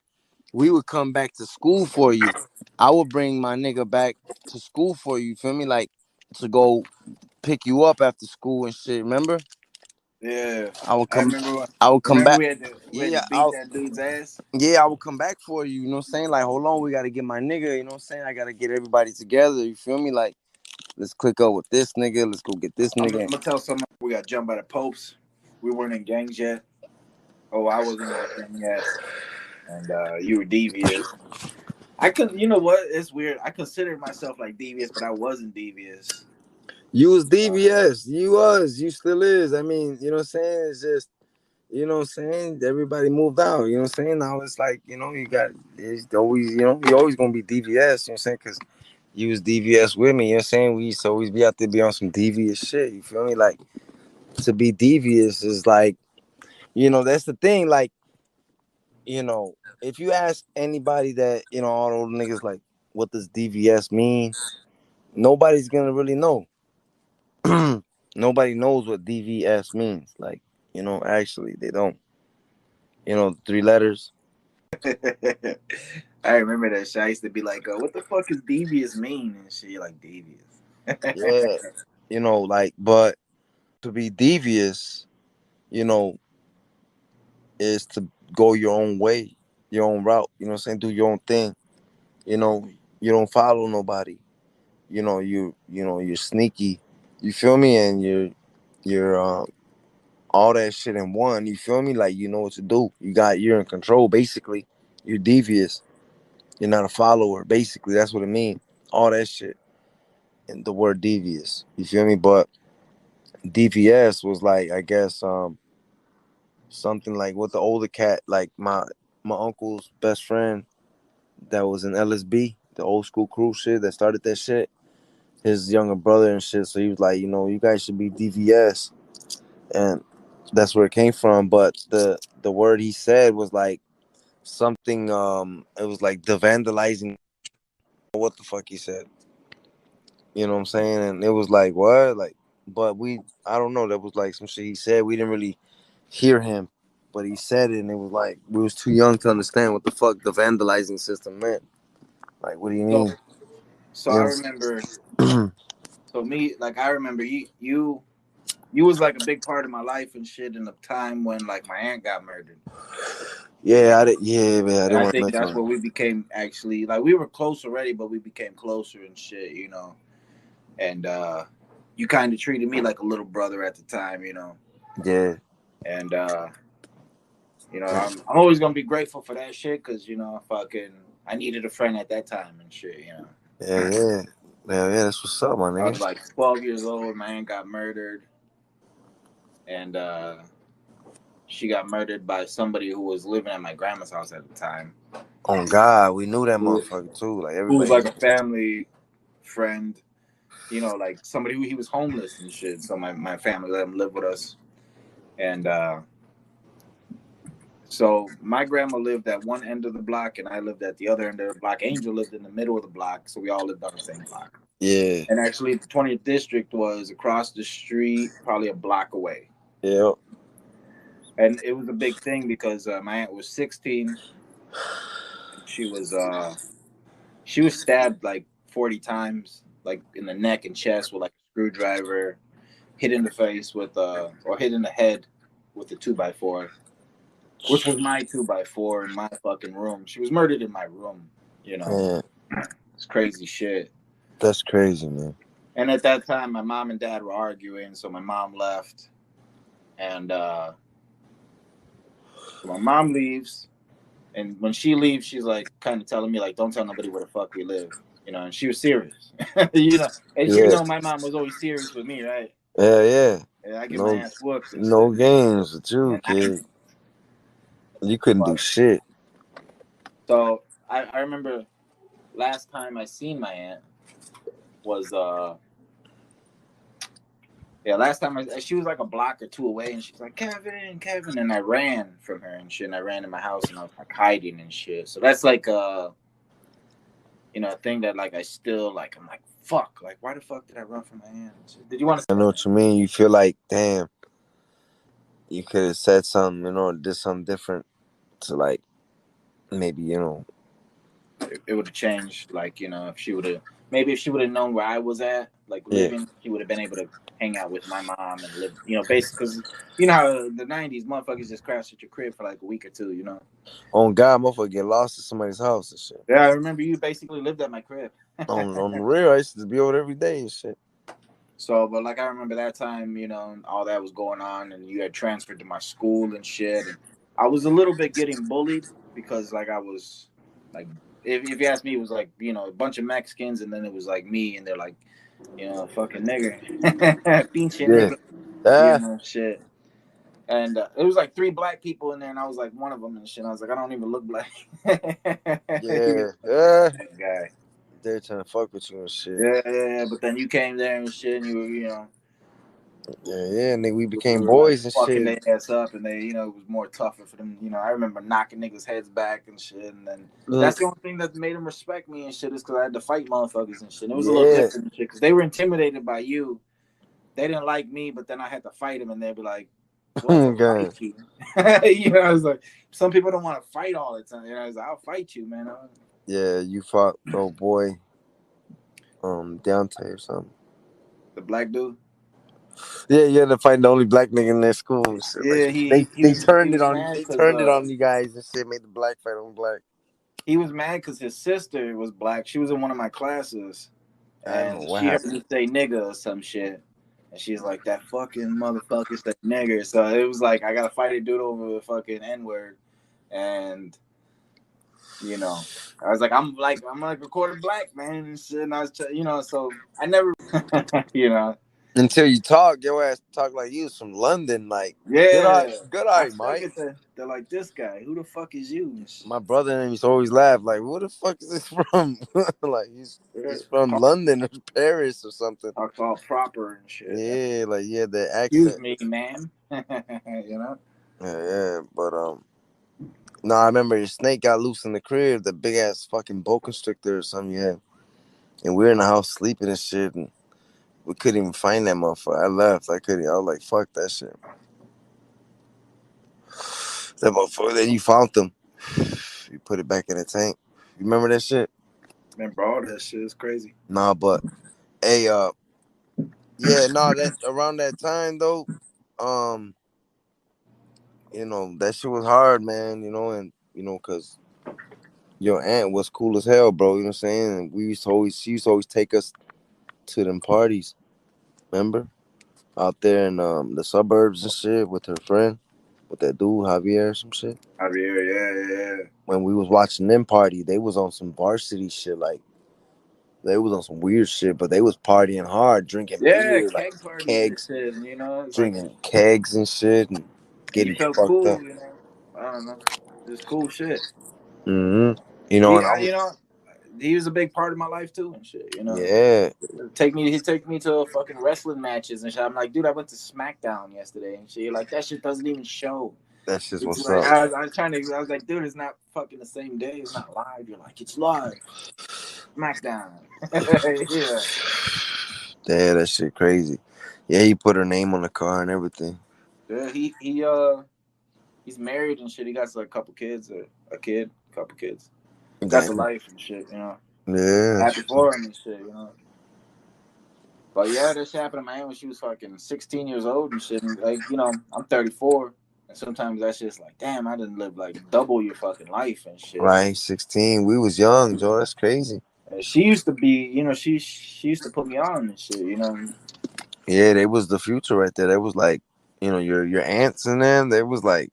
we would come back to school for you. I would bring my nigga back to school for you. Feel me? Like to go pick you up after school and shit. Remember? Yeah, I would I come. remember. I would come Remember back. we had to Yeah, beat that dude's ass. yeah. I would come back for you. You know what I'm saying? Like, hold on, we gotta get my nigga. You know what I'm saying? I gotta get everybody together. You feel me? Like, let's click up with this nigga. Let's go get this I'm nigga. gonna tell someone we got jumped by the Popes. We weren't in gangs yet. Oh, I wasn't in a gang yet, and you were devious. I could, you know what? It's weird. I considered myself like devious, but I wasn't devious. You was DBS. You was. You still is. I mean, you know what I'm saying? It's just you know what I'm saying? Everybody moved out. You know what I'm saying? Now it's like, it's always, you're always gonna be DVS. You know what I'm saying? Because you was DVS with me. You know what I'm saying? We used to always be out there be on some devious shit. You feel me? Like to be devious is like, that's the thing. Like, if you ask anybody that, all those niggas like, what does DVS mean? Nobody's gonna really know. Nobody knows what DVS means. Like, actually they don't. 3 letters. I remember that shit. I used to be like, what the fuck is devious mean? And shit, like devious. Yeah. But to be devious, you know, is to go your own way, your own route, you know what I'm saying? Do your own thing. You don't follow nobody. You're sneaky. You feel me? And you're all that shit in one. You feel me? Like you know what to do. You're in control. Basically, you're devious. You're not a follower. Basically, that's what it means. All that shit. And the word devious. You feel me? But DVS was like, I guess, something like with the older cat, like my uncle's best friend that was in LSB, the old school crew shit that started that shit. His younger brother and shit. So he was like, you guys should be DVS, and that's where it came from. But the word he said was like something. It was like the vandalizing. What the fuck he said? You know what I'm saying? And it was like what, like, but I don't know. That was like some shit he said. We didn't really hear him, but he said it, and it was like we was too young to understand what the fuck the vandalizing system meant. Like, what do you mean? So I remember. So me, like, I remember you was like a big part of my life and shit in the time when like my aunt got murdered. Yeah, I did. Yeah, man. I And didn't I want to think that's mention where we became actually like we were close already, but we became closer and shit, And you kind of treated me like a little brother at the time, it. Yeah. And I'm always gonna be grateful for that shit because I needed a friend at that time and shit, Yeah. That's what's up, my I was nigga. like 12 years old. My aunt got murdered, and she got murdered by somebody who was living at my grandma's house at the time. Oh God, we knew that motherfucker too. Like Who was everybody. like a family friend, like somebody who he was homeless and shit. So my family let him live with us, and so my grandma lived at one end of the block, and I lived at the other end of the block. Angel lived in the middle of the block, so we all lived on the same block. Yeah. And actually, the 20th district was across the street, probably a block away. Yeah. And it was a big thing because my aunt was 16. She was stabbed like 40 times, like in the neck and chest with like a screwdriver, hit in the face with or hit in the head with a 2x4, which was my 2x4 in my fucking room. She was murdered in my room. Yeah. It's crazy shit. That's crazy, man. And at that time, my mom and dad were arguing, so my mom left, and so my mom leaves. And when she leaves, she's like kind of telling me like, "Don't tell nobody where the fuck we live," And she was serious, And my mom was always serious with me, right? Yeah. And I get my ass whooped. No games with you, kid. You couldn't do shit. So I remember last time I seen my aunt was last time she was like a block or two away, and she's like, Kevin, and I ran from her and shit, and I ran in my house, and I was like hiding and shit. So that's like a thing that like I still like. I'm like, fuck, like why the fuck did I run from my aunt? Did you want to? I know what you mean. You feel like, damn, you could have said something, did something different to like maybe, It would have changed, like if she would have known where I was at, like living, she would have been able to hang out with my mom and live, basically, because how the 90s motherfuckers just crashed at your crib for like a week or two, On God, motherfucker get lost at somebody's house and shit. Yeah, I remember you basically lived at my crib. on the real, I used to be over there every day and shit. So, but like I remember that time, all that was going on, and you had transferred to my school and shit, and I was a little bit getting bullied because like I was like, if you ask me, it was like a bunch of Mexicans, and then it was like me, and they're like, fucking nigger, pinche nigger, shit. And it was like 3 black people in there, and I was like one of them and shit. I was like, I don't even look black. He was Yeah, like, yeah. that guy. They're trying to fuck with you and shit. Yeah. But then you came there and shit, and you were, Yeah. And then we we became were like boys and fucking shit. their ass up, and they, it was more tougher for them. I remember knocking niggas' heads back and shit, and then that's the only thing that made them respect me and shit is because I had to fight motherfuckers and shit. It was a little Yeah. different and shit because they were intimidated by you. They didn't like me, but then I had to fight them, and they'd be like, "Well, I'll God. fight you." I was like, some people don't want to fight all the time. I was like, "I'll fight you, man." Yeah, you fought old boy, Deontay or something. The black dude. Yeah, you had to fight the only black nigga in their school. And shit. Yeah, Like, he they was turned it on. mad They because turned it on you guys and shit. Made the black fight on black. he was mad because his sister was black. She was in one of my classes, I don't know and what she heard happened. me say nigga or some shit. And she's like, that fucking motherfucker said nigger. So it was like, I got to fight a dude over the fucking N-word. And, I was like, I'm like a quarter black, man. And shit. And I was, so I never, Until you talk, your ass talk like you was from London. Like, Yeah. good I eye, still Mike. get they're like, this guy, who the fuck is you? My brother and him used to always laugh. Like, where the fuck is this from? Like, he's from London or Paris or something. Talks all proper and shit. Yeah, like, yeah, the Excuse accent. me, ma'am. Yeah, but no, I remember your snake got loose in the crib, the big ass fucking boa constrictor or something you had. And we were in the house sleeping and shit, and we couldn't even find that motherfucker. I left. I was like, fuck that shit. That motherfucker, then you found them. You put it back in the tank. You remember that shit? Remember all that shit is crazy. Nah, but hey, yeah, no, that around that time though, that shit was hard, man, and cause your aunt was cool as hell, bro. You know what I'm saying? And she used to always take us to them parties. Remember? Out there in the suburbs and shit with her friend, with that dude Javier or some shit. Javier, yeah. When we was watching them party, they was on some varsity shit, like they was on some weird shit, but they was partying hard, drinking beer, like kegs, shit, drinking kegs and shit, and getting felt fucked cool, up. I don't know, just cool shit. Mm-hmm. He was a big part of my life too and shit. Yeah. He take me to fucking wrestling matches and shit. I'm like, dude, I went to SmackDown yesterday and shit. You're like, that shit doesn't even show. That's just what's like, up. I was like, dude, it's not fucking the same day. It's not live. You're like, it's live. SmackDown. Yeah. Yeah, that shit crazy. Yeah, he put her name on the car and everything. Yeah, he's married and shit. He got like a couple kids. That's a life and shit, Yeah. Happy for him and shit, But yeah, this shit happened to my aunt when she was fucking 16 years old and shit. And like, I'm 34. And sometimes that's just like, damn, I didn't live like double your fucking life and shit. Right, 16. We was young, Joe. That's crazy. And she used to be, she used to put me on and shit, Yeah, they was the future right there. They was like, your aunts and them, they was like,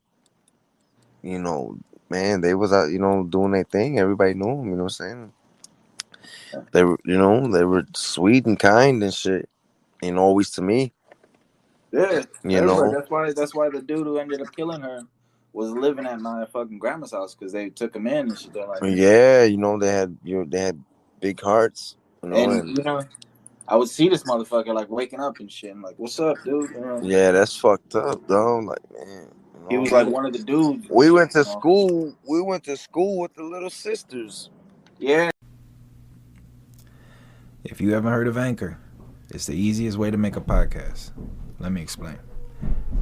man, they was out, doing their thing. Everybody knew them, you know what I'm saying? They were, they were sweet and kind and shit. Always to me. Yeah. That's why the dude who ended up killing her was living at my fucking grandma's house because they took him in and shit. They're like, yeah, they had big hearts, I would see this motherfucker like waking up and shit. I'm like, what's up, dude? Yeah, that's fucked up, though. Like, man. He was like one of the dudes. We went to school. We went to school with the little sisters. Yeah. If you haven't heard of Anchor, it's the easiest way to make a podcast. Let me explain.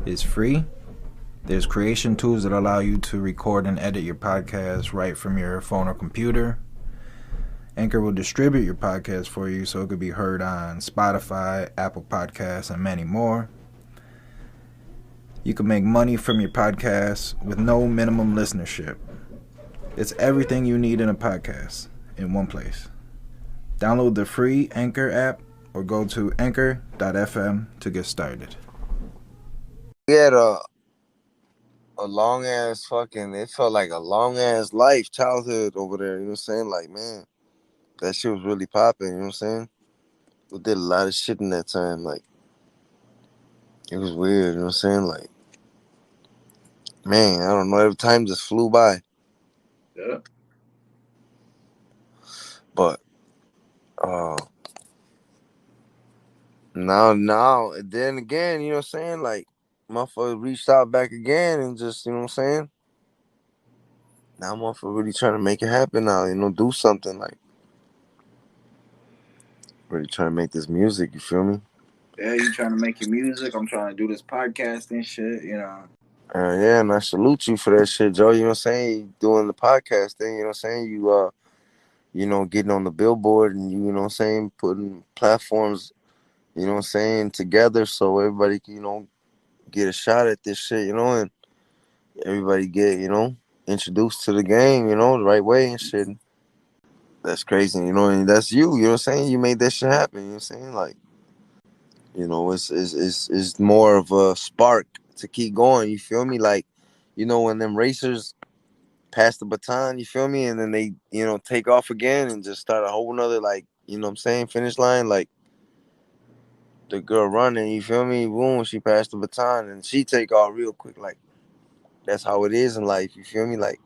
It's free. There's creation tools that allow you to record and edit your podcast right from your phone or computer. Anchor will distribute your podcast for you so it could be heard on Spotify, Apple Podcasts, and many more. You can make money from your podcast with no minimum listenership. It's everything you need in a podcast in one place. Download the free Anchor app or go to anchor.fm to get started. We had a long ass it felt like a long ass life, childhood over there, you know what I'm saying? Like, man, that shit was really popping, you know what I'm saying? We did a lot of shit in that time, like, it was weird, you know what I'm saying? Like, Man, I don't know. Every time just flew by. Yeah. But uh now, and then again, you know what I'm saying? Like, motherfucker reached out back again and just, you know what I'm saying? Now motherfucker really trying to make it happen now, do something, like, really trying to make this music, you feel me? Yeah, you trying to make your music. I'm trying to do this podcast and shit, Yeah, and I salute you for that shit, Joe. You know what I'm saying? You doing the podcast thing, you know what I'm saying? Getting on the billboard and you know what I'm saying, putting platforms, you know what I'm saying, together so everybody can, get a shot at this shit, and everybody get, introduced to the game, the right way and shit. That's crazy, and that's you know what I'm saying? You made that shit happen, you know what I'm saying? Like, it's more of a spark to keep going, you feel me? Like, when them racers pass the baton, you feel me? And then they, take off again and just start a whole nother, like, what I'm saying, finish line, like the girl running, you feel me? Boom, she passed the baton and she take off real quick. Like, that's how it is in life, you feel me? Like,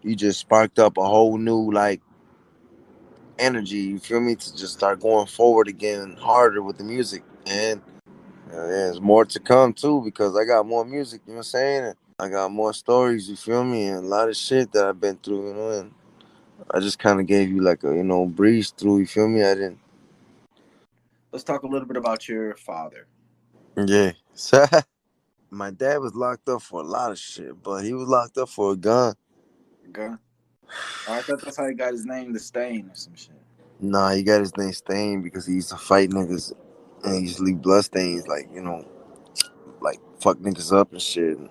you just sparked up a whole new, like, energy, you feel me? To just start going forward again harder with the music. And there's more to come too because I got more music, you know what I'm saying? And I got more stories, you feel me? And a lot of shit that I've been through, and I just kind of gave you like a, breeze through, you feel me? I didn't. Let's talk a little bit about your father. Yeah. My dad was locked up for a lot of shit, but he was locked up for a gun. Gun. Oh, I thought that's how he got his name, the Stain or some shit. Nah, he got his name Stain because he used to fight niggas and he used to leave blood stains, like, like fuck niggas up and shit. And,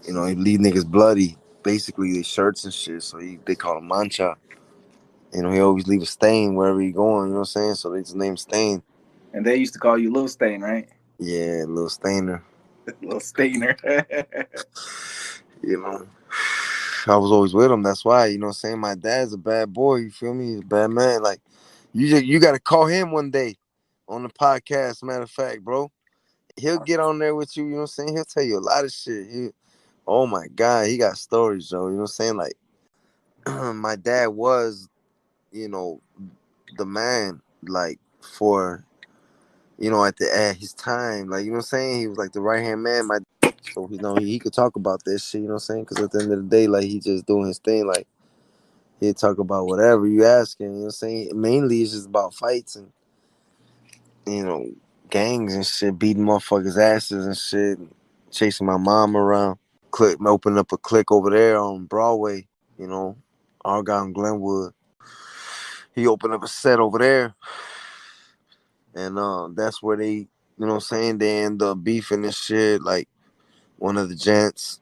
he leave niggas bloody, basically their shirts and shit. So they call him Mancha. He always leave a stain wherever he going, you know what I'm saying? So they just name Stain. And they used to call you Lil Stain, right? Yeah, little Stainer. Lil Stainer. You know. I was always with him. That's why, you know what I'm saying? My dad's a bad boy, you feel me? He's a bad man. Like, you gotta call him one day on the podcast, matter of fact, bro. He'll get on there with you, you know what I'm saying? He'll tell you a lot of shit. Oh my God, he got stories, Joe. You know what I'm saying? Like, my dad was, you know, the man, like, for, at his time. Like, you know what I'm saying? He was like the right hand man. So, he could talk about this shit, you know what I'm saying? Because at the end of the day, like, he just doing his thing. Like, he'll talk about whatever you ask him, you know what I'm saying? Mainly, it's just about fights and, you know, gangs and shit, beating motherfuckers' asses and shit, chasing my mom around. Open up a clique over there on Broadway, Argyle and Glenwood. He opened up a set over there, and that's where they, what I'm saying, they end up beefing and shit. Like, one of the gents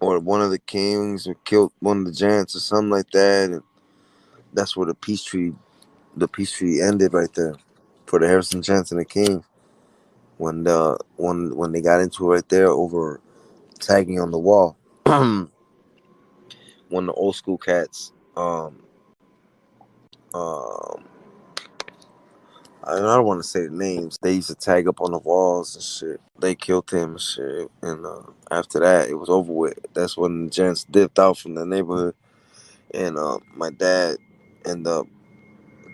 or one of the kings killed one of the gents or something like that, and that's where the peace treaty ended right there for the Harrison Gents and the Kings when they got into it right there over tagging on the wall. One of the old school cats, um, I don't want to say the names. They used to tag up on the walls and shit. They killed him and shit. And after that, it was over with. That's when the gents dipped out from the neighborhood. And my dad ended up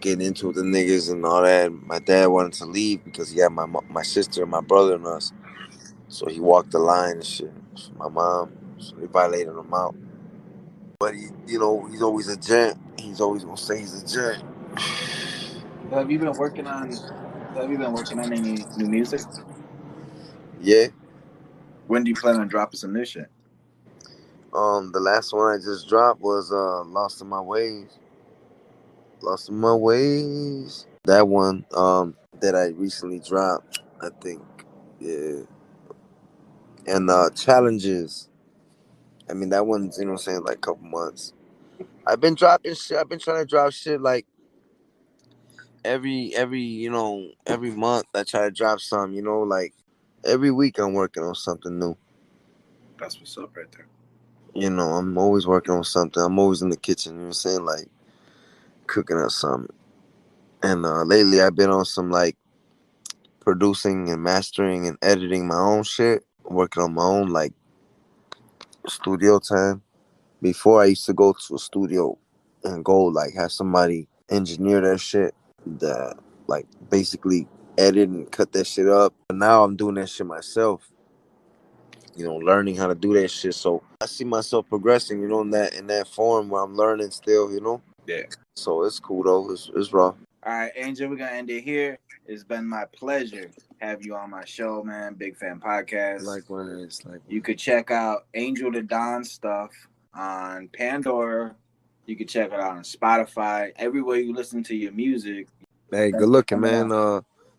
getting into the niggas and all that. My dad wanted to leave because he had my sister and my brother and us. So he walked the line and shit. So my mom, so they violated him out. But he's always a gent. He's always gonna say he's a gent. So have you been working on? So have you been working on any new music? Yeah. When do you plan on dropping some new shit? The last one I just dropped was Lost in My Ways. Lost in My Ways. That one that I recently dropped, I think. Yeah. And Challenges. I mean that one's, what I'm saying, like a couple months. I've been dropping shit. I've been trying to drop shit like every month I try to drop some, like every week I'm working on something new. That's what's up right there. I'm always working on something. I'm always in the kitchen, you know what I'm saying? Like cooking up something. And lately I've been on some like producing and mastering and editing my own shit, working on my own like studio time. Before I used to go to a studio and go like have somebody engineer that shit, that like basically edit and cut that shit up. But now I'm doing that shit myself. Learning how to do that shit. So I see myself progressing, in that form where I'm learning still. Yeah. So it's cool though. It's raw. All right, Angel, we're gonna end it here. It's been my pleasure have you on my show, man. Big Fan Podcast. Likewise. You could check out Angel the Don stuff on Pandora. You could check it out on Spotify. Everywhere you listen to your music. Hey, good looking, man.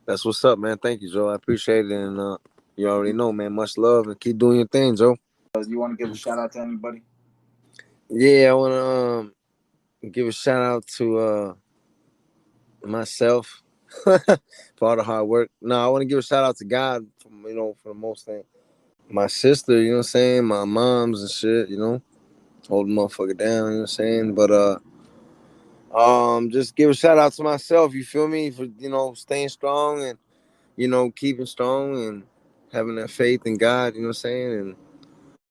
That's what's up, man. Thank you, Joe. I appreciate it, and you already know, man. Much love, and keep doing your thing, Joe. You want to give a shout out to anybody? Yeah, I want to give a shout out to myself for all the hard work. No, I want to give a shout out to God, for the most thing. My sister, you know what I'm saying? My moms and shit, hold the motherfucker down, you know what I'm saying? But just give a shout out to myself, you feel me? For staying strong and keeping strong and having that faith in God, you know what I'm saying? And